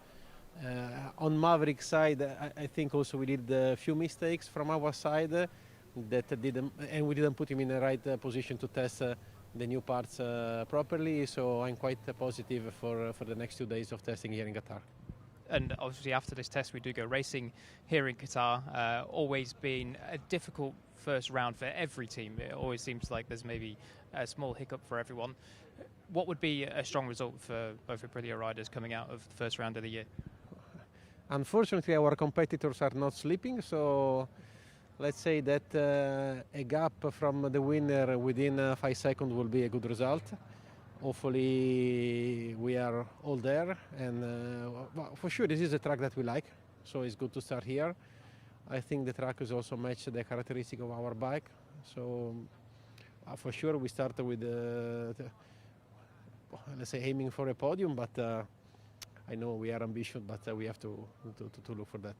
On Maverick side, I think also we did a few mistakes from our side and we didn't put him in the right position to test the new parts properly. So I'm quite positive for the next 2 days of testing here in Qatar. And obviously after this test we do go racing here in Qatar. Always been a difficult first round for every team. It always seems like there's maybe a small hiccup for everyone. What would be a strong result for both Aprilia riders coming out of the first round of the year? Unfortunately, our competitors are not sleeping, so let's say that a gap from the winner within 5 seconds will be a good result. Hopefully we are all there, and for sure this is a track that we like, so it's good to start here. I think the track is also matched the characteristic of our bike, so for sure we start with let's say aiming for a podium, but I know we are ambitious, but we have to look for that.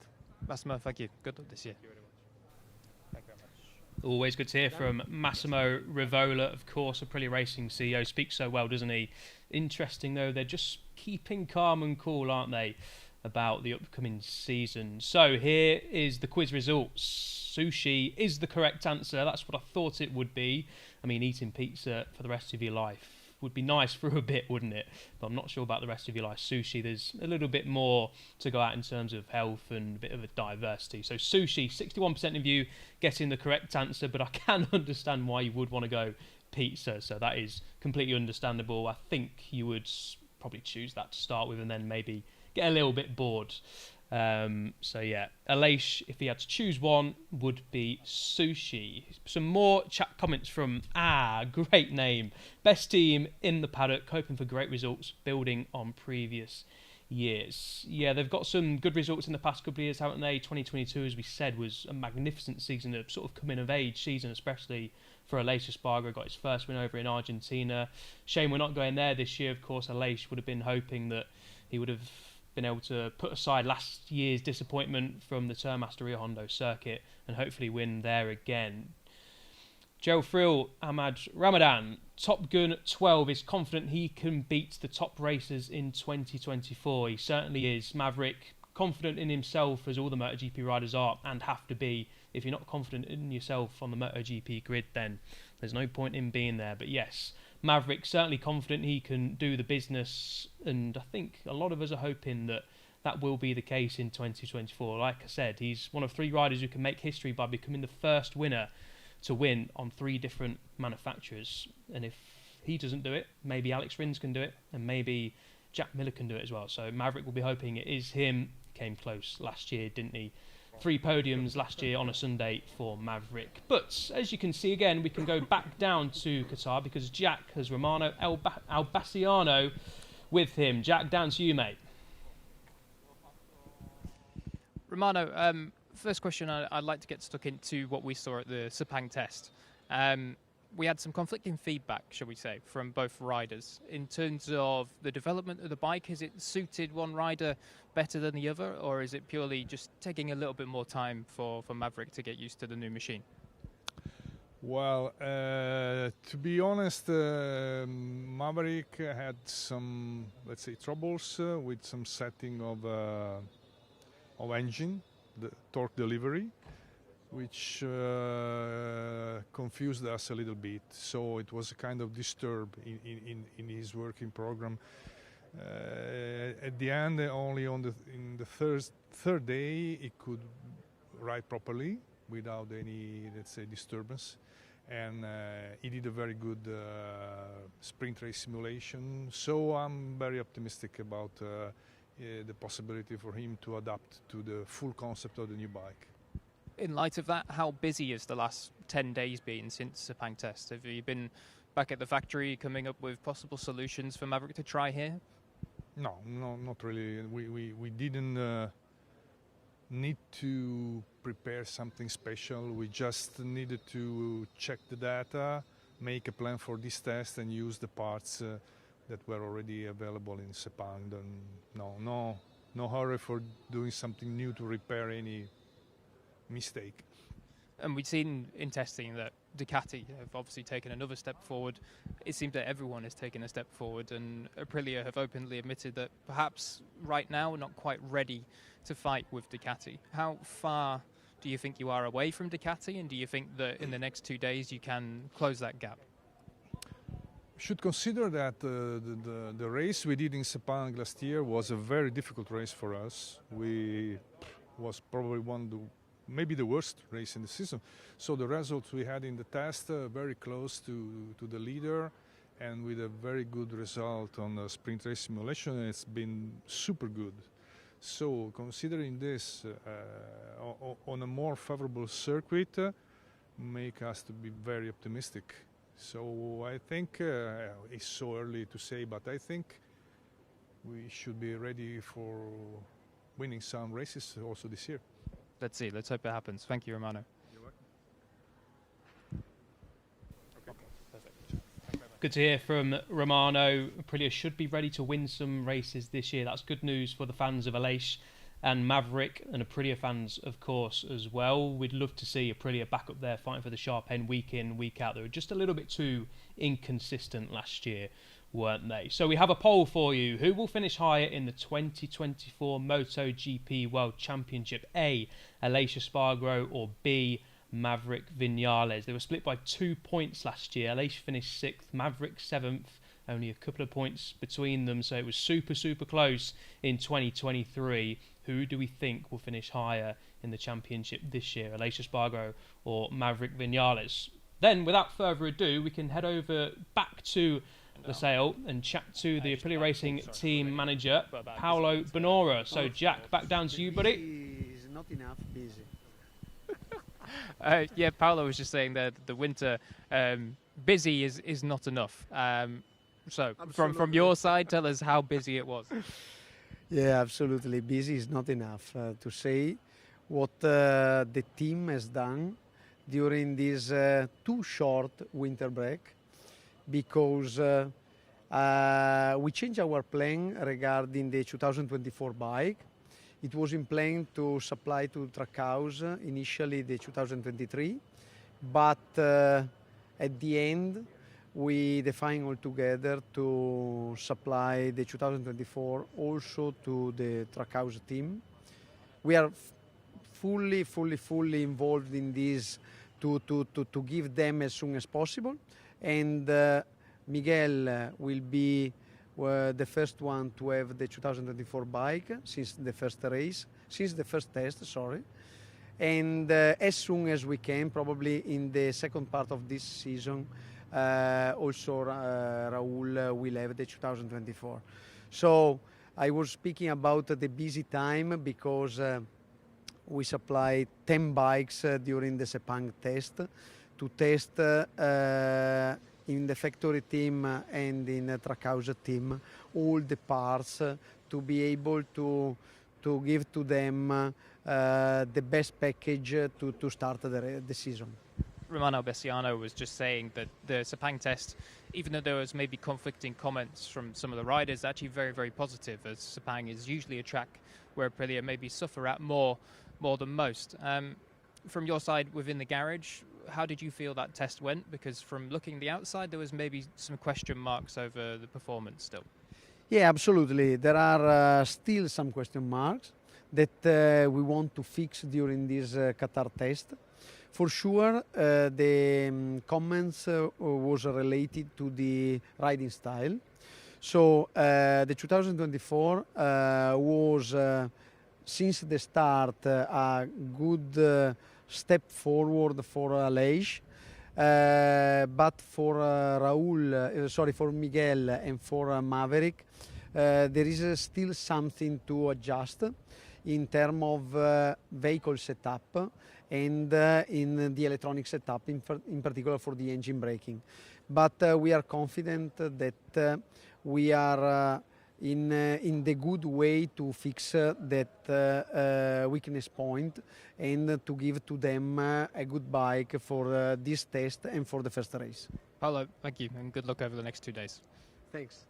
Massimo, thank you. Good luck this year. Thank you very much. Always good to hear from Massimo Rivola, of course, Aprilia Racing CEO. Speaks so well, doesn't he? Interesting, though, they're just keeping calm and cool, aren't they, about the upcoming season. So here is the quiz results. Sushi is the correct answer. That's what I thought it would be. I mean, eating pizza for the rest of your life would be nice for a bit, wouldn't it? But I'm not sure about the rest of your life. Sushi, there's a little bit more to go out in terms of health and a bit of a diversity. So sushi, 61% of you getting the correct answer, but I can understand why you would want to go pizza. So that is completely understandable. I think you would probably choose that to start with and then maybe get a little bit bored. So yeah, Aleix, if he had to choose one, would be sushi. Some more chat comments from great name, best team in the paddock, hoping for great results, building on previous years. Yeah, they've got some good results in the past couple of years, haven't they? 2022, as we said, was a magnificent season, a sort of coming of age season, especially for Aleix. Espargaro got his first win over in Argentina. Shame we're not going there this year. Of course, Aleix would have been hoping that he would have been able to put aside last year's disappointment from the Tourmaster Rio Hondo circuit and hopefully win there again. Joe Frill, Ahmad Ramadan, Top Gun 12 is confident he can beat the top racers in 2024. He certainly is. Maverick, confident in himself, as all the MotoGP riders are and have to be. If you're not confident in yourself on the MotoGP grid, then there's no point in being there. But yes, Maverick certainly confident he can do the business, and I think a lot of us are hoping that that will be the case in 2024. Like I said, he's one of 3 riders who can make history by becoming the first winner to win on 3 different manufacturers. And if he doesn't do it, maybe Alex Rins can do it, and maybe Jack Miller can do it as well. So Maverick will be hoping it is him. Came close last year, didn't he? 3 podiums last year on a Sunday for Maverick. But as you can see again, we can go back down to Qatar because Jack has Romano Albasiano with him. Jack, down to you, mate. Romano, first question, I'd like to get stuck into what we saw at the Sepang test. We had some conflicting feedback, shall we say, from both riders. In terms of the development of the bike, has it suited one rider better than the other, or is it purely just taking a little bit more time for Maverick to get used to the new machine? Well, to be honest, Maverick had some, let's say, troubles with some setting of engine, the torque delivery, which confused us a little bit. So it was a kind of disturb in his working program. At the end, only in the third day, he could ride properly without any, let's say, disturbance. And he did a very good sprint race simulation. So I'm very optimistic about the possibility for him to adapt to the full concept of the new bike. In light of that, how busy has the last 10 days been since the Sepang test? Have you been back at the factory coming up with possible solutions for Maverick to try here? No, not really. We didn't need to prepare something special. We just needed to check the data, make a plan for this test, and use the parts that were already available in Sepang. No hurry for doing something new to repair any mistake. And we've seen in testing that Ducati have obviously taken another step forward. It seems that everyone has taken a step forward, and Aprilia have openly admitted that perhaps right now we're not quite ready to fight with Ducati. How far do you think you are away from Ducati, and do you think that in the next 2 days you can close that gap? Should consider that the race we did in Sepang last year was a very difficult race for us. We was probably maybe the worst race in the season. So the results we had in the test very close to the leader, and with a very good result on the sprint race simulation, it's been super good. So considering this on a more favorable circuit, make us to be very optimistic. So I think it's so early to say, but I think we should be ready for winning some races also this year. Let's see. Let's hope it happens. Thank you, Romano. You're welcome. Okay, perfect. Good to hear from Romano. Aprilia should be ready to win some races this year. That's good news for the fans of Aleix and Maverick, and Aprilia fans, of course, as well. We'd love to see Aprilia back up there fighting for the sharp end week in, week out. They were just a little bit too inconsistent last year, weren't they? So we have a poll for you. Who will finish higher in the 2024 MotoGP World Championship? A, Aleix Espargaro, or B, Maverick Viñales? They were split by 2 points last year. Aleix finished 6th, Maverick 7th. Only a couple of points between them, so it was super close in 2023. Who do we think will finish higher in the championship this year, Aleix Espargaro or Maverick Viñales? Then, without further ado, we can head over back to the sale and chat to the Aprilia Racing team manager, Paolo Bonora. So, Jack, back down to you, buddy. Is not enough busy. Yeah, Paolo was just saying that the winter busy is not enough. So, from your side, tell us how busy it was. Yeah, absolutely. Busy is not enough to say what the team has done during this too short winter break, because we changed our plan regarding the 2024 bike. It was in plan to supply to Trackhouse initially the 2023, but at the end we defined all together to supply the 2024 also to the Trackhouse team. We are fully involved in this to give them as soon as possible, and Miguel will be the first one to have the 2024 bike since the first test, sorry. And as soon as we can, probably in the second part of this season, also Raul will have the 2024. So I was speaking about the busy time because we supplied 10 bikes during the Sepang test to test in the factory team and in the Trackhouse team all the parts to be able to to give to them the best package to start the season. Romano Bessiano was just saying that the Sepang test, even though there was maybe conflicting comments from some of the riders, actually very, very positive, as Sepang is usually a track where Aprilia maybe suffer at more than most. From your side within the garage, how did you feel that test went? Because from looking the outside, there was maybe some question marks over the performance still. Yeah, absolutely. There are still some question marks that we want to fix during this Qatar test. For sure, the comments was related to the riding style. So the 2024 was, since the start, a good step forward for Aleix. But for for Miguel and for Maverick, there is still something to adjust in terms of vehicle setup and in the electronic setup, in particular for the engine braking. But we are confident that we are in the good way to fix that weakness point and to give to them a good bike for this test and for the first race. Paolo, thank you, and good luck over the next 2 days. Thanks.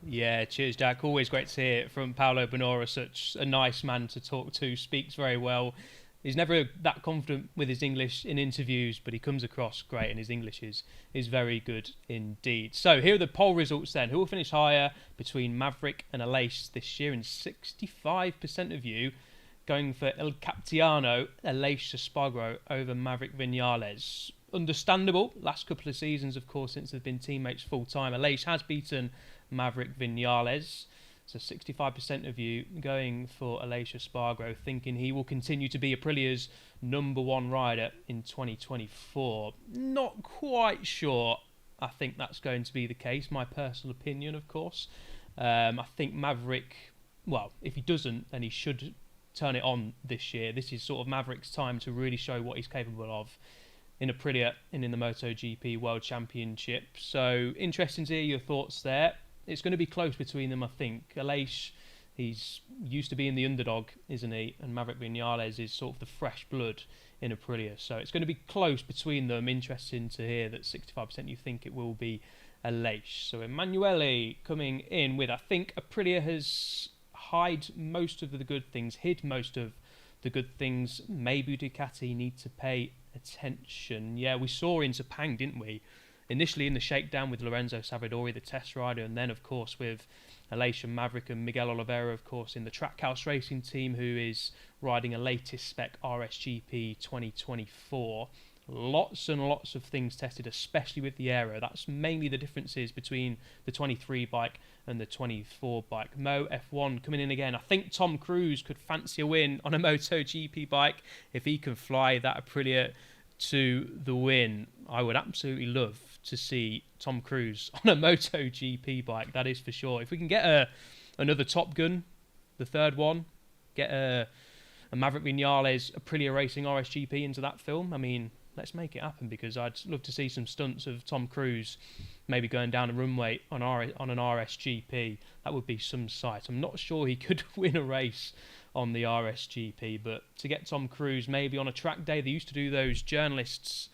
Yeah, cheers, Jack. Always great to hear from Paolo Bonora, such a nice man to talk to, speaks very well. He's never that confident with his English in interviews, but he comes across great and his English is very good indeed. So here are the poll results then. Who will finish higher between Maverick and Aleix this year? And 65% of you going for El Capitano, Aleix Espargaro over Maverick Viñales. Understandable. Last couple of seasons, of course, since they've been teammates full-time. Aleix has beaten Maverick Viñales. So 65% of you going for Aleix Espargaro, thinking he will continue to be Aprilia's #1 rider in 2024. Not quite sure I think that's going to be the case. My personal opinion, of course. I think Maverick, well, if he doesn't, then he should turn it on this year. This is sort of Maverick's time to really show what he's capable of in Aprilia and in the MotoGP World Championship. So interesting to hear your thoughts there. It's going to be close between them, I think. Aleix, he's used to being the underdog, isn't he? And Maverick Viñales is sort of the fresh blood in Aprilia. So it's going to be close between them. Interesting to hear that 65% you think it will be Aleix. So Emanuele coming in with, I think Aprilia has hid most of the good things, Maybe Ducati need to pay attention. Yeah, we saw in Sepang, didn't we? Initially in the shakedown with Lorenzo Savadori, the test rider, and then, of course, with Aleix and Maverick and Miguel Oliveira, of course, in the Trackhouse Racing team, who is riding a latest spec RSGP 2024. Lots and lots of things tested, especially with the aero. That's mainly the differences between the 23 bike and the 24 bike. Mo F1 coming in again. I think Tom Cruise could fancy a win on a MotoGP bike if he can fly that Aprilia to the win. I would absolutely love to see Tom Cruise on a MotoGP bike, that is for sure. If we can get another Top Gun, the third one, get a Maverick Viñales Aprilia Racing RSGP into that film, I mean, let's make it happen, because I'd love to see some stunts of Tom Cruise maybe going down a runway on an RSGP. That would be some sight. I'm not sure he could win a race on the RSGP, but to get Tom Cruise maybe on a track day, they used to do those journalists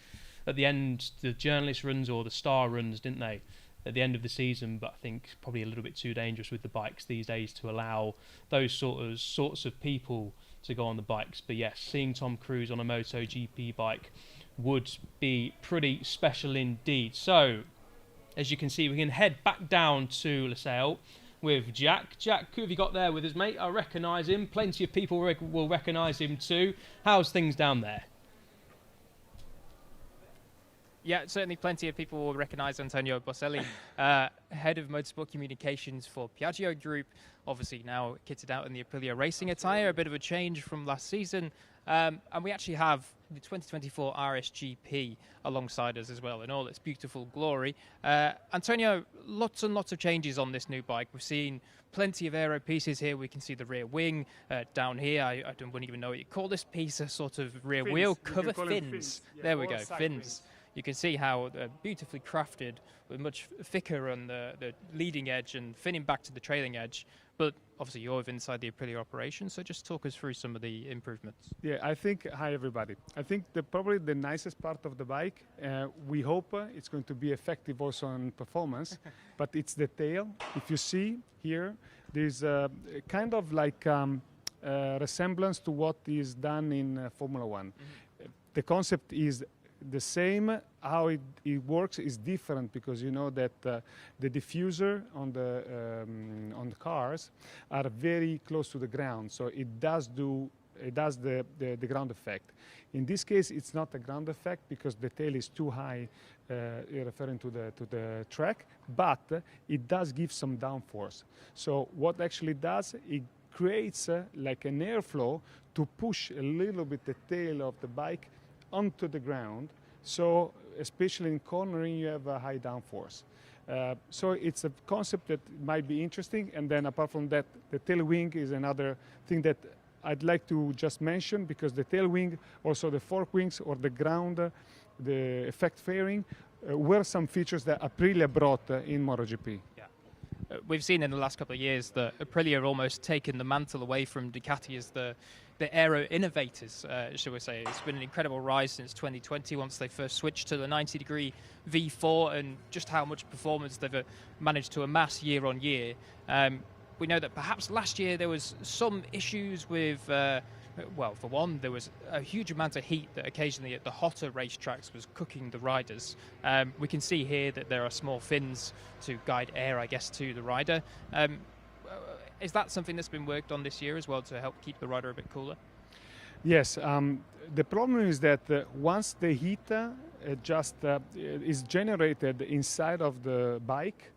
at the end, the journalist runs or the star runs, didn't they, at the end of the season? But I think probably a little bit too dangerous with the bikes these days to allow those sorts of people to go on the bikes. But yes, seeing Tom Cruise on a MotoGP bike would be pretty special indeed. So, as you can see, we can head back down to Losail with Jack. Jack, who have you got there with us, mate? I recognise him. Plenty of people will recognise him too. How's things down there? Yeah, certainly plenty of people will recognise Antonio Boselli, head of motorsport communications for Piaggio Group, obviously now kitted out in the Aprilia racing attire, a bit of a change from last season. And we actually have the 2024 RSGP alongside us as well in all its beautiful glory. Antonio, lots and lots of changes on this new bike. We've seen plenty of aero pieces here. We can see the rear wing down here. I wouldn't even know what you call this piece, a sort of rear wheel cover, fins. Yeah, there we go, fins. you can see how beautifully crafted, with much thicker on the leading edge and thinning back to the trailing edge. But obviously you're inside the Aprilia operation, so just talk us through some of the improvements. Yeah, I think, hi everybody. I think probably the nicest part of the bike, we hope it's going to be effective also on performance, but it's the tail. If you see here, there's a kind of like resemblance to what is done in Formula One. The concept is the same. How it works is different because you know that the diffuser on the cars are very close to the ground, so it does the ground effect. In this case, it's not a ground effect because the tail is too high, referring to the track, but it does give some downforce. So what actually does, it creates like an airflow to push a little bit the tail of the bike onto the ground, so especially in cornering you have a high downforce. So it's a concept that might be interesting, and then apart from that, the tail wing is another thing that I'd like to just mention, because the tail wing, also the fork wings or the ground, the effect fairing, were some features that Aprilia brought in MotoGP. We've seen in the last couple of years that Aprilia have almost taken the mantle away from Ducati as the aero innovators, shall we say. It's been an incredible rise since 2020 once they first switched to the 90-degree V4, and just how much performance they've managed to amass year on year. We know that perhaps last year there was some issues with, well, for one, there was a huge amount of heat that occasionally at the hotter racetracks was cooking the riders. We can see here that there are small fins to guide air, I guess, to the rider. Is that something that's been worked on this year as well to help keep the rider a bit cooler? Yes, the problem is that once the heat is generated inside of the bike,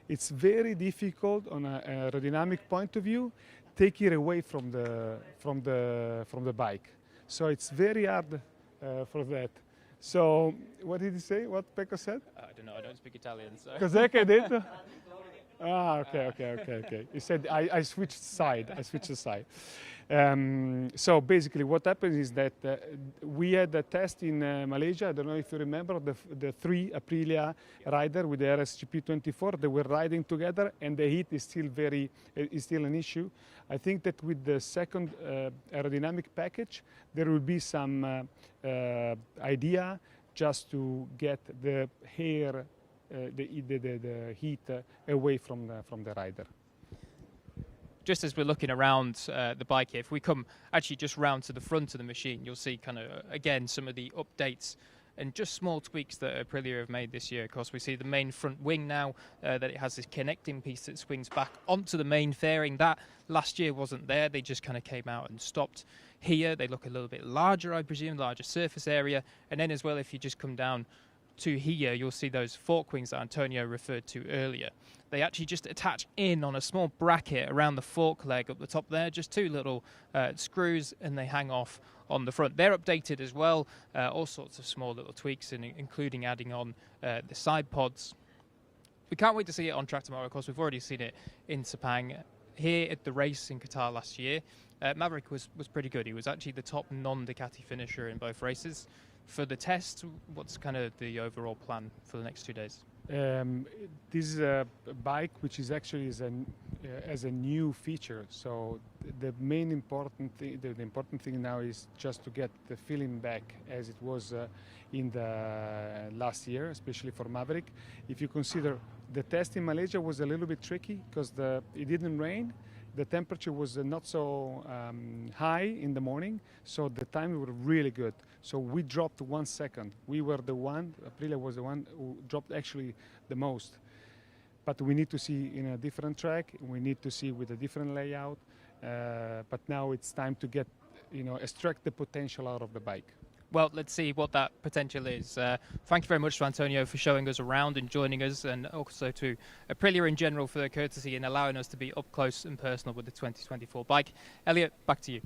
it's very difficult on a aerodynamic point of view take it away from the bike. So it's very hard for that. So what did he say? What Pecco said? I don't know. I don't speak Italian. So. Cos'è did? Ah, okay. He said I switched side. So basically what happened is that we had a test in Malaysia. I don't know if you remember the three Aprilia rider with the RSGP 24. They were riding together, and the heat is still an issue. I think that with the second aerodynamic package, there will be some idea just to get the hair, the heat away from the rider. Just as we're looking around the bike here, if we come actually just round to the front of the machine, you'll see kind of, again, some of the updates and just small tweaks that Aprilia have made this year. Of course, we see the main front wing now, that it has this connecting piece that swings back onto the main fairing. That last year wasn't there. They just kind of came out and stopped here. They look a little bit larger, I presume, larger surface area. And then as well, if you just come down to here, you'll see those fork wings that Antonio referred to earlier. They actually just attach in on a small bracket around the fork leg up the top there, just two little screws, and they hang off on the front. They're updated as well, all sorts of small little tweaks, including adding on the side pods. We can't wait to see it on track tomorrow. Of course, we've already seen it in Sepang. Here at the race in Qatar last year, Maverick was pretty good. He was actually the top non-Ducati finisher in both races. For the test, what's kind of the overall plan for the next 2 days? This is a bike which is actually as a new feature. So the main important thing, the important thing now is just to get the feeling back as it was in the last year, especially for Maverick. If you consider the test in Malaysia was a little bit tricky because it didn't rain. The temperature was not so high in the morning, so the time were really good. So we dropped 1 second. We were the one, Aprilia was the one who dropped actually the most. But we need to see in a different track. We need to see with a different layout. But now it's time to get, extract the potential out of the bike. Well, let's see what that potential is. Thank you very much to Antonio for showing us around and joining us, and also to Aprilia in general for their courtesy in allowing us to be up close and personal with the 2024 bike. Elliot, back to you.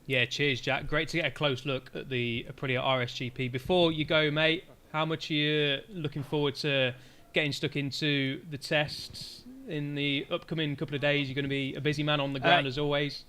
Yeah, cheers, Jack. Great to get a close look at the Aprilia RSGP. Before you go, mate, how much are you looking forward to getting stuck into the tests in the upcoming couple of days? You're going to be a busy man on the ground as always.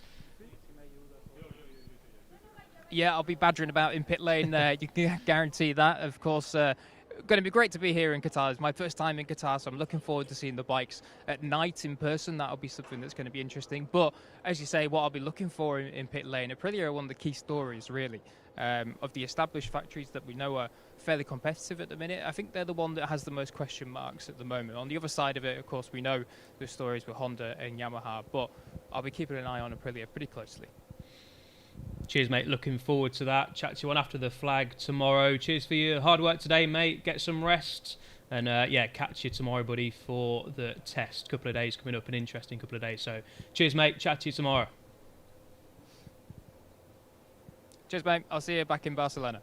Yeah, I'll be badgering about in pit lane. You can guarantee that. Of course, going to be great to be here in Qatar. It's my first time in Qatar, so I'm looking forward to seeing the bikes at night in person. That'll be something that's going to be interesting. But as you say, what I'll be looking for in pit lane, Aprilia are one of the key stories, really, of the established factories that we know are fairly competitive at the minute. I think they're the one that has the most question marks at the moment. On the other side of it, of course, we know the stories with Honda and Yamaha, but I'll be keeping an eye on Aprilia pretty closely. Cheers, mate. Looking forward to that. Chat to you on after the flag tomorrow. Cheers for your hard work today, mate. Get some rest. And, catch you tomorrow, buddy, for the test. Couple of days coming up, an interesting couple of days. So, cheers, mate. Chat to you tomorrow. Cheers, mate. I'll see you back in Barcelona.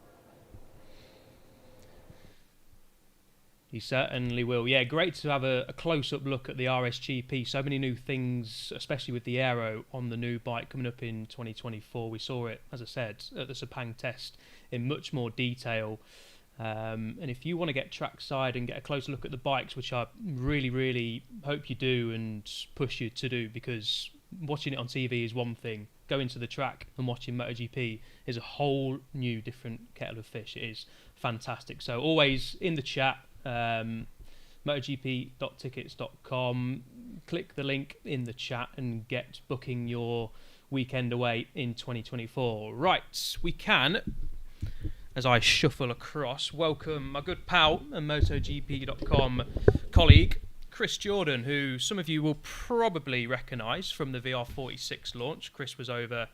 He certainly will. Yeah, great to have a close-up look at the RSGP. So many new things, especially with the aero on the new bike coming up in 2024. We saw it, as I said, at the Sepang test in much more detail. And if you want to get trackside and get a closer look at the bikes, which I really, really hope you do and push you to do, because watching it on TV is one thing. Going to the track and watching MotoGP is a whole new different kettle of fish. It is fantastic. So always in the chat. MotoGP.tickets.com. Click the link in the chat and get booking your weekend away in 2024. Right, we can, as I shuffle across, welcome my good pal and MotoGP.com colleague, Chris Jordan, who some of you will probably recognise from the VR46 launch. Chris was over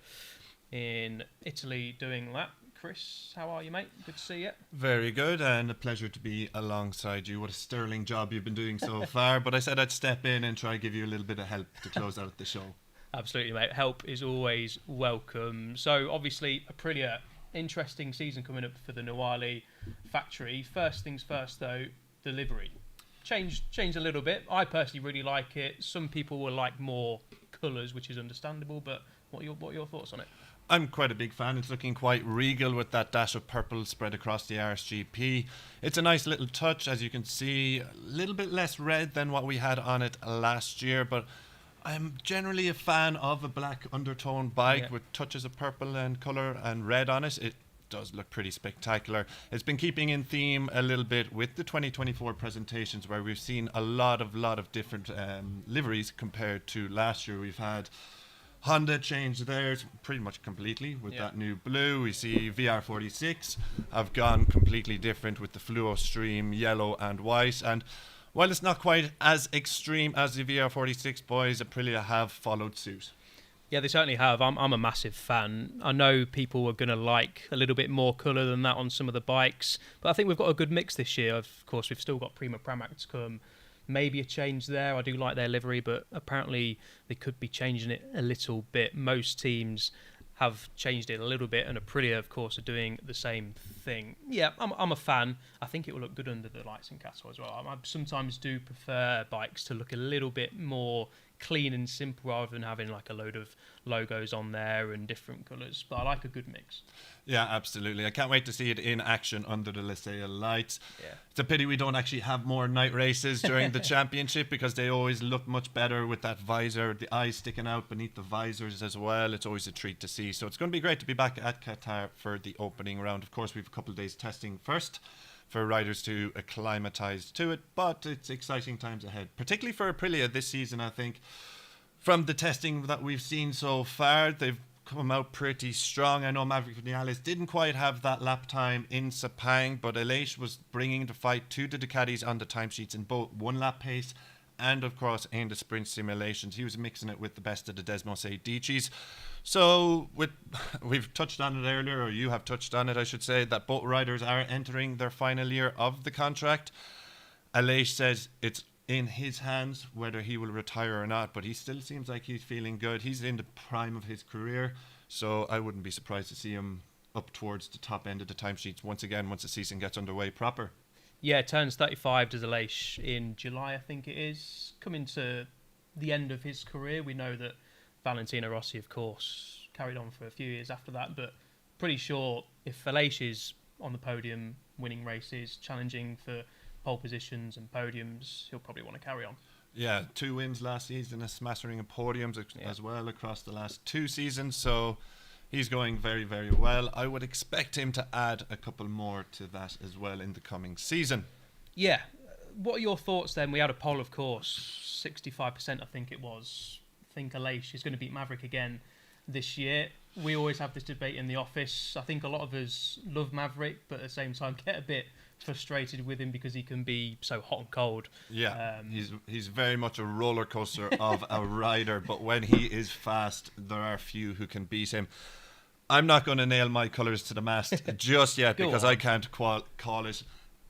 in Italy doing that. Chris, how are you, mate? Good to see you. Very good, and a pleasure to be alongside you. What a sterling job you've been doing so far. But I said I'd step in and try to give you a little bit of help to close out the show. Absolutely, mate. Help is always welcome. So, obviously, Aprilia, interesting season coming up for the Nuwali factory. First things first, though, the livery. Changed a little bit. I personally really like it. Some people will like more colours, which is understandable, but what are your thoughts on it? I'm quite a big fan. It's looking quite regal with that dash of purple spread across the RSGP. It's a nice little touch, as you can see. A little bit less red than what we had on it last year, but I'm generally a fan of a black undertone bike with touches of purple and colour and red on it. It does look pretty spectacular. It's been keeping in theme a little bit with the 2024 presentations, where we've seen a lot of different liveries compared to last year. We've had Honda changed theirs pretty much completely with that new blue. We see VR46 have gone completely different with the fluo stream yellow and white. And while it's not quite as extreme as the VR46 boys, Aprilia have followed suit. Yeah, they certainly have. I'm a massive fan. I know people are going to like a little bit more colour than that on some of the bikes, but I think we've got a good mix this year. Of course, we've still got Prima Pramac to come. Maybe a change there. I do like their livery, but apparently they could be changing it a little bit. Most teams have changed it a little bit, and Aprilia, of course, are doing the same thing. Yeah, I'm a fan. I think it will look good under the lights in Qatar as well. I sometimes do prefer bikes to look a little bit more clean and simple rather than having like a load of logos on there and different colours, but I like a good mix. Yeah, absolutely. I can't wait to see it in action under the Licea lights. Yeah. It's a pity we don't actually have more night races during the championship, because they always look much better with that visor, the eyes sticking out beneath the visors as well. It's always a treat to see. So it's going to be great to be back at Qatar for the opening round. Of course, we have a couple of days testing first for riders to acclimatise to it, but it's exciting times ahead, particularly for Aprilia this season. I think from the testing that we've seen so far, they've come out pretty strong. I know Maverick Viñales didn't quite have that lap time in Sepang, but Aleix was bringing the fight to the Ducatis on the timesheets in both one lap pace and, of course, in the sprint simulations. He was mixing it with the best of the Desmos Dicis. So we've touched on it earlier, or you have touched on it, I should say, that both riders are entering their final year of the contract. Aleix says it's in his hands whether he will retire or not, but he still seems like he's feeling good. He's in the prime of his career, so I wouldn't be surprised to see him up towards the top end of the timesheets once again once the season gets underway proper. Yeah, turns 35 does Aleix in July, I think it is. Coming to the end of his career. We know that Valentino Rossi, of course, carried on for a few years after that, but pretty sure if Aleix is on the podium, winning races, challenging for pole positions and podiums, he'll probably want to carry on. Yeah, 2 wins last season, a smattering of podiums as well across the last 2 seasons. So He's going very, very well. I would expect him to add a couple more to that as well in the coming season. Yeah. What are your thoughts then? We had a poll, of course. 65%, I think it was. I think Aleix is going to beat Maverick again this year. We always have this debate in the office. I think a lot of us love Maverick, but at the same time get a bit frustrated with him because he can be so hot and cold. Yeah, he's very much a roller coaster of a rider, but when he is fast, there are few who can beat him. I'm not going to nail my colours to the mast just yet because I can't call it.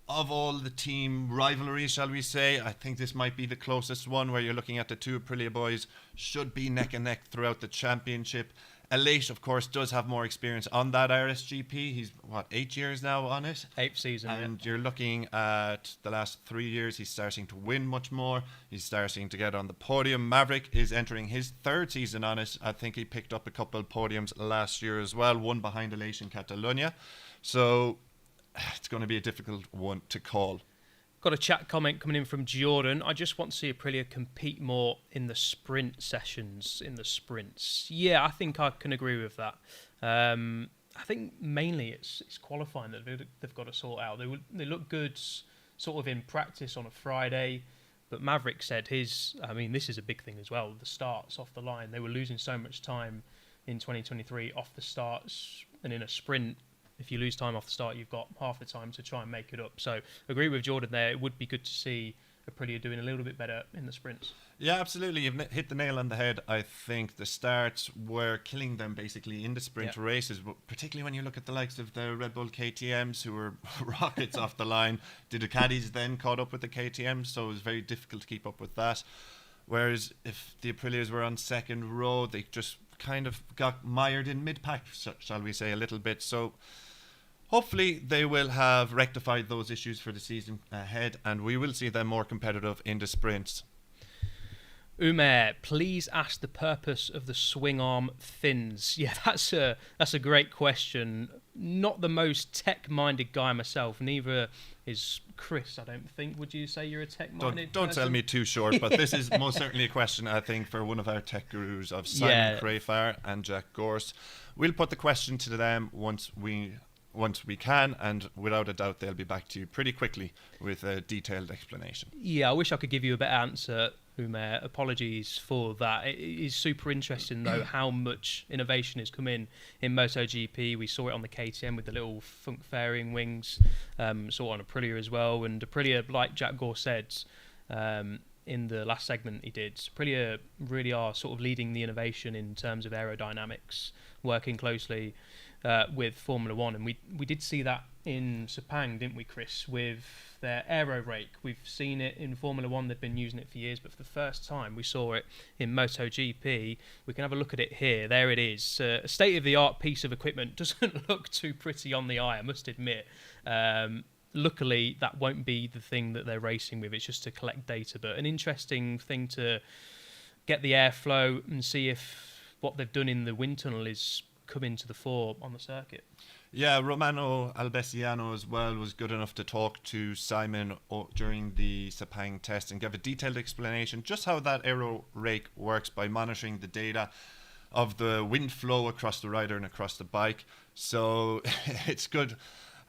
Of all the team rivalries, shall we say, I think this might be the closest one where you're looking at the two Aprilia boys should be neck and neck throughout the championship. Aleix, of course, does have more experience on that RSGP. He's, 8 years now on it? 8th season, and you're looking at the last 3 years, he's starting to win much more. He's starting to get on the podium. Maverick is entering his 3rd season on it. I think he picked up a couple of podiums last year as well, one behind Aleix in Catalonia. So it's going to be a difficult one to call. Got a chat comment coming in from Jordan. I just want to see Aprilia compete more in the sprint sessions, in the sprints. Yeah, I think I can agree with that. I think mainly it's qualifying that they've got to sort out. They look good sort of in practice on a Friday, but Maverick said this is a big thing as well, the starts off the line. They were losing so much time in 2023 off the starts, and in a sprint, if you lose time off the start, you've got half the time to try and make it up. So agree with Jordan there. It would be good to see Aprilia doing a little bit better in the sprints. Yeah, absolutely. You've hit the nail on the head. I think the starts were killing them basically in the sprint races, but particularly when you look at the likes of the Red Bull KTMs who were rockets off the line. The Ducatis then caught up with the KTMs, so it was very difficult to keep up with that. Whereas if the Aprilias were on second row, they just kind of got mired in mid-pack, shall we say, a little bit. So hopefully they will have rectified those issues for the season ahead, and we will see them more competitive in the sprints. Umair, please ask the purpose of the swing arm fins. Yeah, that's a great question. Not the most tech-minded guy myself. Neither is Chris, I don't think. Would you say you're a tech-minded Don't person? sell me too short, but this is most certainly a question, I think, for one of our tech gurus of Simon Crafar and Jack Gorse. We'll put the question to them once we can, and without a doubt they'll be back to you pretty quickly with a detailed explanation. Yeah, I wish I could give you a better answer, Umair. Apologies for that. It is super interesting though how much innovation has come in MotoGP. We saw it on the KTM with the little funk fairing wings, saw it on Aprilia as well, and Aprilia, like Jack Gore said in the last segment he did, Aprilia really are sort of leading the innovation in terms of aerodynamics, working closely with Formula One, and we did see that in Sepang, didn't we, Chris, with their aero rake. We've seen it in Formula One, they've been using it for years, but for the first time we saw it in MotoGP. We can have a look at it here. There it is, a state-of-the-art piece of equipment. Doesn't look too pretty on the eye, I must admit. Luckily that won't be the thing that they're racing with, it's just to collect data, but an interesting thing to get the airflow and see if what they've done in the wind tunnel is coming to the fore on the circuit. Yeah, Romano Albesiano as well was good enough to talk to Simon during the Sepang test and give a detailed explanation just how that aero rake works by monitoring the data of the wind flow across the rider and across the bike. So it's good.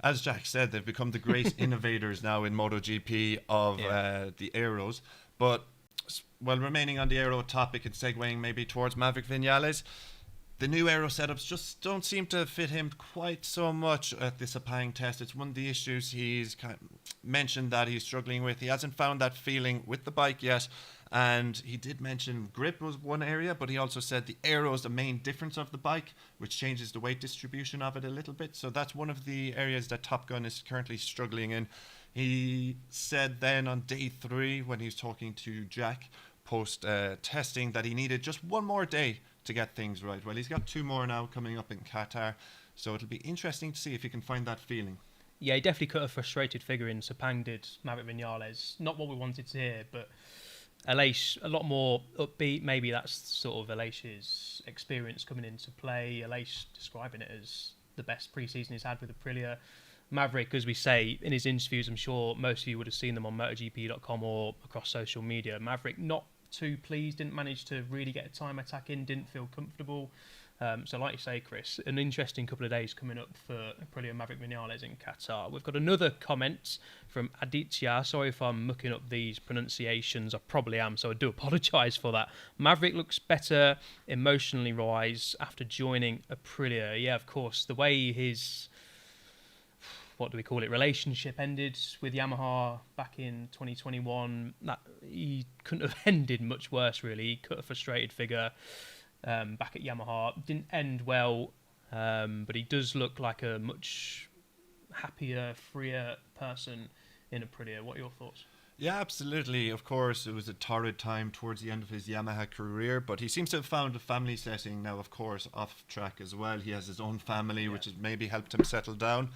As Jack said, they've become the great innovators now in MotoGP of the aeros. But while remaining on the aero topic and segueing maybe towards Maverick Viñales, the new aero setups just don't seem to fit him quite so much at the Sepang test. It's one of the issues he's kind of mentioned that he's struggling with. He hasn't found that feeling with the bike yet. And he did mention grip was one area, but he also said the aero is the main difference of the bike, which changes the weight distribution of it a little bit. So that's one of the areas that Top Gun is currently struggling in. He said then on day 3, when he was talking to Jack post testing, that he needed just one more day to get things right. Well, he's got 2 more now coming up in Qatar, so it'll be interesting to see if he can find that feeling. Yeah, he definitely cut a frustrated figure in Sepang, did Maverick Viñales. Not what we wanted to hear, but Aleix, a lot more upbeat. Maybe that's sort of Aleix's experience coming into play. Aleix describing it as the best pre-season he's had with Aprilia. Maverick, as we say in his interviews, I'm sure most of you would have seen them on MotoGP.com or across social media. Maverick not too pleased, didn't manage to really get a time attack in, didn't feel comfortable. So like you say, Chris, an interesting couple of days coming up for Aprilia Maverick Viñales in Qatar. We've got another comment from Aditya. Sorry if I'm mucking up these pronunciations. I probably am, so I do apologise for that. Maverick looks better emotionally wise after joining Aprilia. Yeah, of course, the way his, what do we call it, relationship ended with Yamaha back in 2021, that he couldn't have ended much worse, really. He cut a frustrated figure back at Yamaha. Didn't end well, but he does look like a much happier, freer person in Aprilia. What are your thoughts? Yeah, absolutely. Of course, it was a torrid time towards the end of his Yamaha career, but he seems to have found a family setting now, of course, off track as well. He has his own family, which has maybe helped him settle down.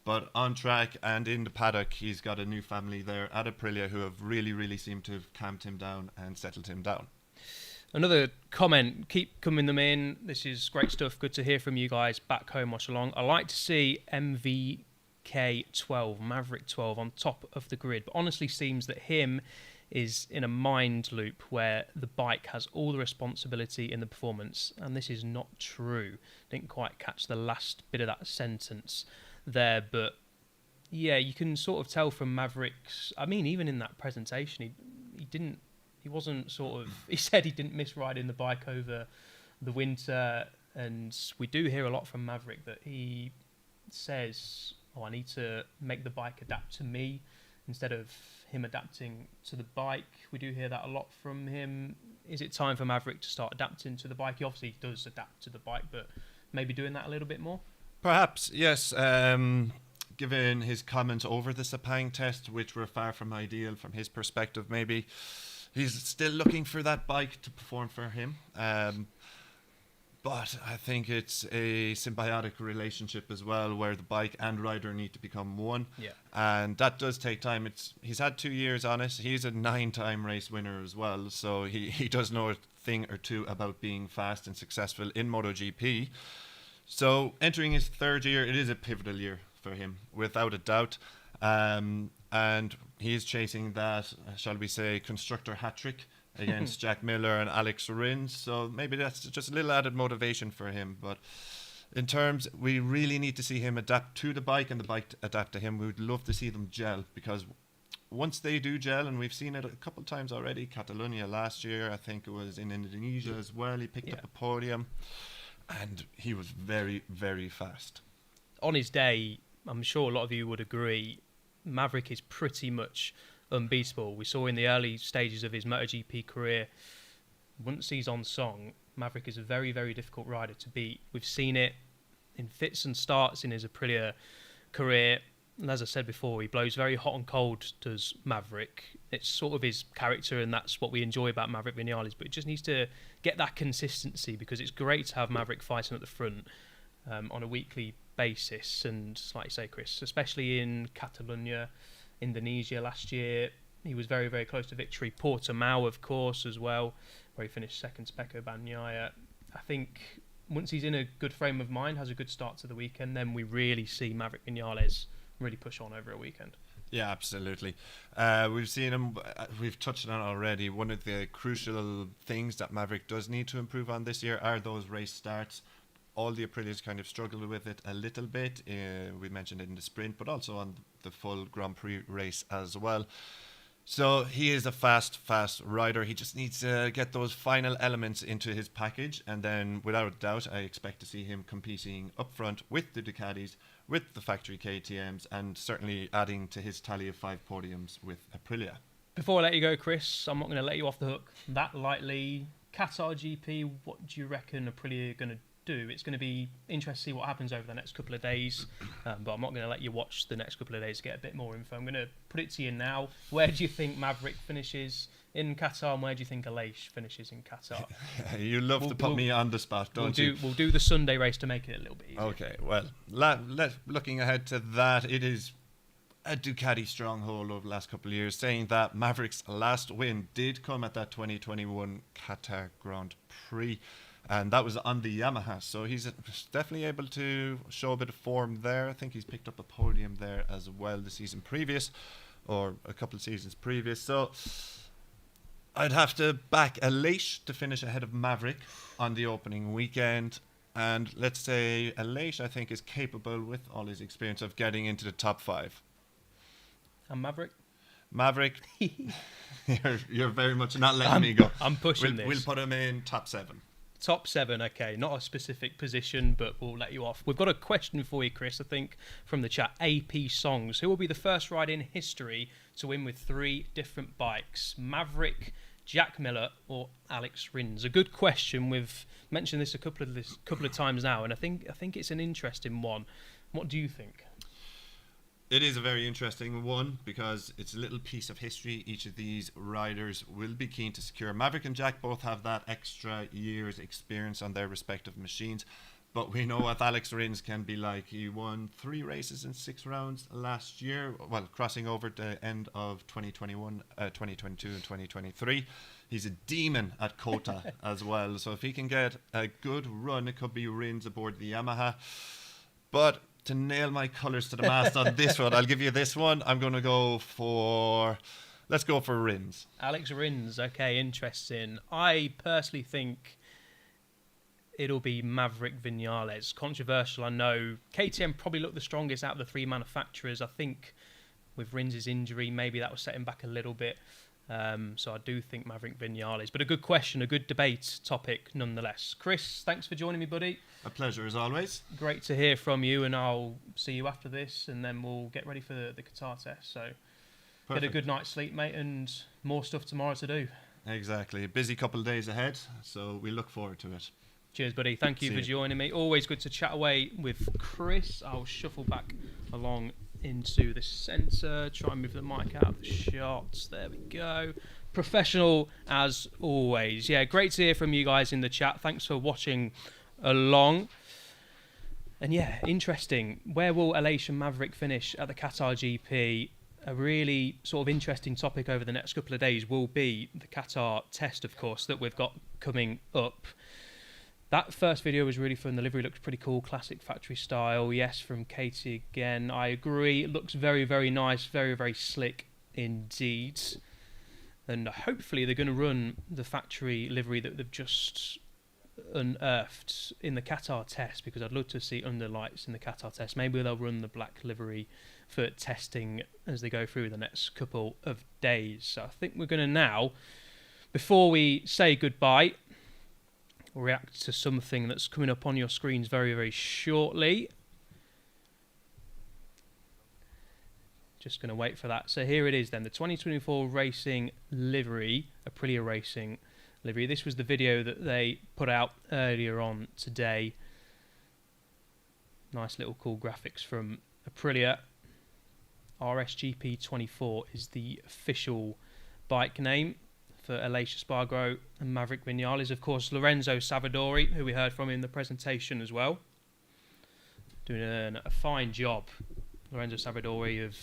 But on track and in the paddock, he's got a new family there at Aprilia who have really, really seemed to have calmed him down and settled him down. Another comment, keep coming them in. This is great stuff. Good to hear from you guys back home. Watch along. I like to see MVK12, Maverick 12, on top of the grid, but honestly seems that him is in a mind loop where the bike has all the responsibility in the performance, and this is not true. Didn't quite catch the last bit of that sentence there, but yeah, you can sort of tell from Maverick's, I mean, even in that presentation, he wasn't sort of, he said he didn't miss riding the bike over the winter, and we do hear a lot from Maverick that he says, I need to make the bike adapt to me instead of him adapting to the bike. We do hear that a lot from him. Is it time for Maverick to start adapting to the bike? He obviously does adapt to the bike, but maybe doing that a little bit more? Perhaps, yes. Given his comments over the Sepang test, which were far from ideal from his perspective, maybe he's still looking for that bike to perform for him. But I think it's a symbiotic relationship as well, where the bike and rider need to become one. Yeah. And that does take time. He's had 2 years on it. He's a 9-time race winner as well, so he does know a thing or two about being fast and successful in MotoGP. So entering his 3rd year, it is a pivotal year for him, without a doubt. And he is chasing that, shall we say, constructor hat-trick against Jack Miller and Alex Rins. So maybe that's just a little added motivation for him. But in terms, we really need to see him adapt to the bike and the bike adapt to him. We would love to see them gel, because once they do gel, and we've seen it a couple of times already, Catalonia last year, I think it was in Indonesia as well, he picked up a podium. And he was very, very fast. On his day, I'm sure a lot of you would agree, Maverick is pretty much unbeatable. We saw in the early stages of his MotoGP career, once he's on song, Maverick is a very, very difficult rider to beat. We've seen it in fits and starts in his Aprilia career. And as I said before, he blows very hot and cold, does Maverick. It's sort of his character, and that's what we enjoy about Maverick Viñales. But it just needs to get that consistency, because it's great to have Maverick fighting at the front on a weekly basis. And like you say, Chris, especially in Catalonia, Indonesia last year, he was very, very close to victory. Portimao, of course, as well, where he finished second to Pecco Bagnaia. I think once he's in a good frame of mind, has a good start to the weekend, then we really see Maverick Viñales really push on over a weekend. Yeah, absolutely. We've seen him, we've touched on it already. One of the crucial things that Maverick does need to improve on this year are those race starts. All the Aprilias kind of struggled with it a little bit. We mentioned it in the sprint, but also on the full Grand Prix race as well. So he is a fast rider. He just needs to get those final elements into his package, and then without a doubt, I expect to see him competing up front with the Ducatis, with the factory KTMs, and certainly adding to his tally of 5 podiums with Aprilia. Before I let you go, Chris, I'm not going to let you off the hook that lightly. Qatar GP, what do you reckon Aprilia are going to do? It's going to be interesting to see what happens over the next couple of days, but I'm not going to let you watch the next couple of days to get a bit more info. I'm going to put it to you now. Where do you think Maverick finishes in Qatar, and where do you think Aleix finishes in Qatar? You love to put me on the spot, don't you? We'll do the Sunday race to make it a little bit easier. Okay, well, looking ahead to that, it is a Ducati stronghold over the last couple of years, saying that Maverick's last win did come at that 2021 Qatar Grand Prix, and that was on the Yamaha, so he's definitely able to show a bit of form there. I think he's picked up a podium there as well the season previous, or a couple of seasons previous, so I'd have to back Aleix to finish ahead of Maverick on the opening weekend. And let's say Aleix, I think, is capable with all his experience of getting into the top 5. And Maverick? Maverick, you're very much not letting me go. I'm pushing this. We'll put him in top 7. Top 7, okay. Not a specific position, but we'll let you off. We've got a question for you, Chris, I think, from the chat. AP Songs. Who will be the first rider in history to win with 3 different bikes? Maverick, Jack Miller, or Alex Rins? A good question. We've mentioned this a couple of times now, and I think it's an interesting one. What do you think? It is a very interesting one because it's a little piece of history each of these riders will be keen to secure. Maverick and Jack both have that extra year's experience on their respective machines, but we know what Alex Rins can be like. He won 3 races in 6 rounds last year, well, crossing over the end of 2021, 2022 and 2023. He's a demon at Qatar as well, so if he can get a good run, it could be Rins aboard the Yamaha. But to nail my colours to the mast on this one, I'll give you this one. I'm going to go for... Let's go for Rins. Alex Rins, okay, interesting. I personally think it'll be Maverick Viñales. Controversial, I know. KTM probably looked the strongest out of the 3 manufacturers. I think with Rins' injury, maybe that will set him back a little bit. So I do think Maverick Viñales. But a good question, a good debate topic nonetheless. Chris, thanks for joining me, buddy. A pleasure as always. Great to hear from you, and I'll see you after this, and then we'll get ready for the Qatar test. So Get a good night's sleep, mate, and more stuff tomorrow to do. Exactly. A busy couple of days ahead, so we look forward to it. Cheers, buddy. Thank you for joining me. Always good to chat away with Chris. I'll shuffle back along into the centre, try and move the mic out of the shots. There we go. Professional as always. Yeah, great to hear from you guys in the chat. Thanks for watching along. And yeah, interesting. Where will Aleix and Maverick finish at the Qatar GP? A really sort of interesting topic over the next couple of days will be the Qatar test, of course, that we've got coming up. That first video was really fun. The livery looks pretty cool. Classic factory style. Yes, from Katie again. I agree. It looks very, very nice. Very, very slick indeed. And hopefully they're going to run the factory livery that they've just unearthed in the Qatar test, because I'd love to see underlights in the Qatar test. Maybe they'll run the black livery for testing as they go through the next couple of days. So I think we're going to now, before we say goodbye, react to something that's coming up on your screens very, very shortly. Just going to wait for that. So here it is then, the 2024 racing livery, Aprilia Racing livery. This was the video that they put out earlier on today. Nice little cool graphics from Aprilia. RSGP 24 is the official bike name for Aleix Espargaro and Maverick Viñales. Of course, Lorenzo Savadori, who we heard from in the presentation as well, doing a fine job. Lorenzo Savadori have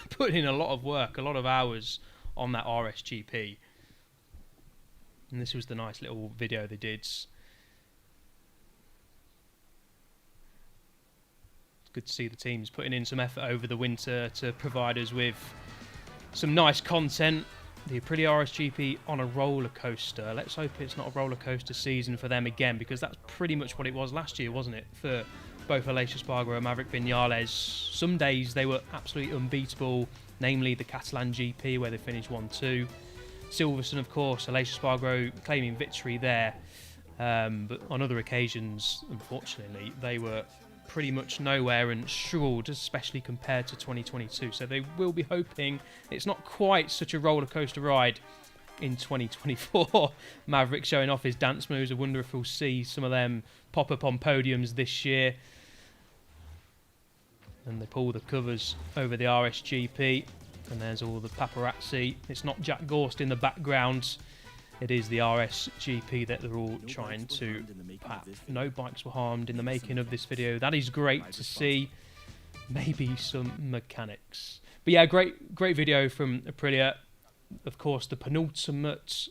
put in a lot of work, a lot of hours on that RSGP. And this was the nice little video they did. It's good to see the teams putting in some effort over the winter to provide us with some nice content. The Aprilia RSGP on a roller coaster. Let's hope it's not a roller coaster season for them again, because that's pretty much what it was last year, wasn't it? For both Aleix Espargaro and Maverick Viñales. Some days they were absolutely unbeatable, namely the Catalan GP where they finished 1-2. Silverstone, of course, Aleix Espargaro claiming victory there. But on other occasions, unfortunately, they were pretty much nowhere and struggled, especially compared to 2022. So they will be hoping it's not quite such a roller coaster ride in 2024. Maverick showing off his dance moves. I wonder if we'll see some of them pop up on podiums this year. And they pull the covers over the RSGP, and there's all the paparazzi. It's not Jack Gorst in the background. It is the RSGP that they're all trying to pat. No bikes were harmed in the making of this video. That is great to see. Maybe some mechanics. But yeah, great video from Aprilia. Of course, the penultimate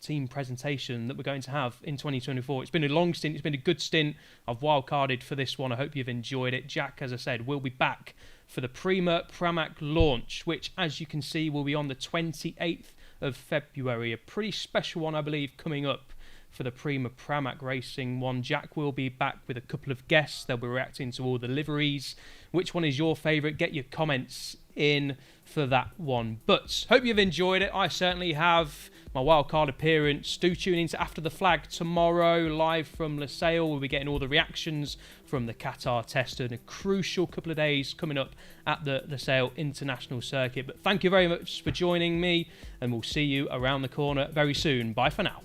team presentation that we're going to have in 2024. It's been a long stint. It's been a good stint. I've wildcarded for this one. I hope you've enjoyed it. Jack, as I said, will be back for the Prima Pramac launch, which, as you can see, will be on the 28th of February. A pretty special one, I believe, coming up for the Prima Pramac Racing one. Jack will be back with a couple of guests. They'll be reacting to all the liveries. Which one is your favourite? Get your comments in for that one. But hope you've enjoyed it. I certainly have. My wildcard appearance. Do tune into After the Flag tomorrow, live from Losail. We'll be getting all the reactions from the Qatar test and a crucial couple of days coming up at the Losail International Circuit. But thank you very much for joining me, and we'll see you around the corner very soon. Bye for now.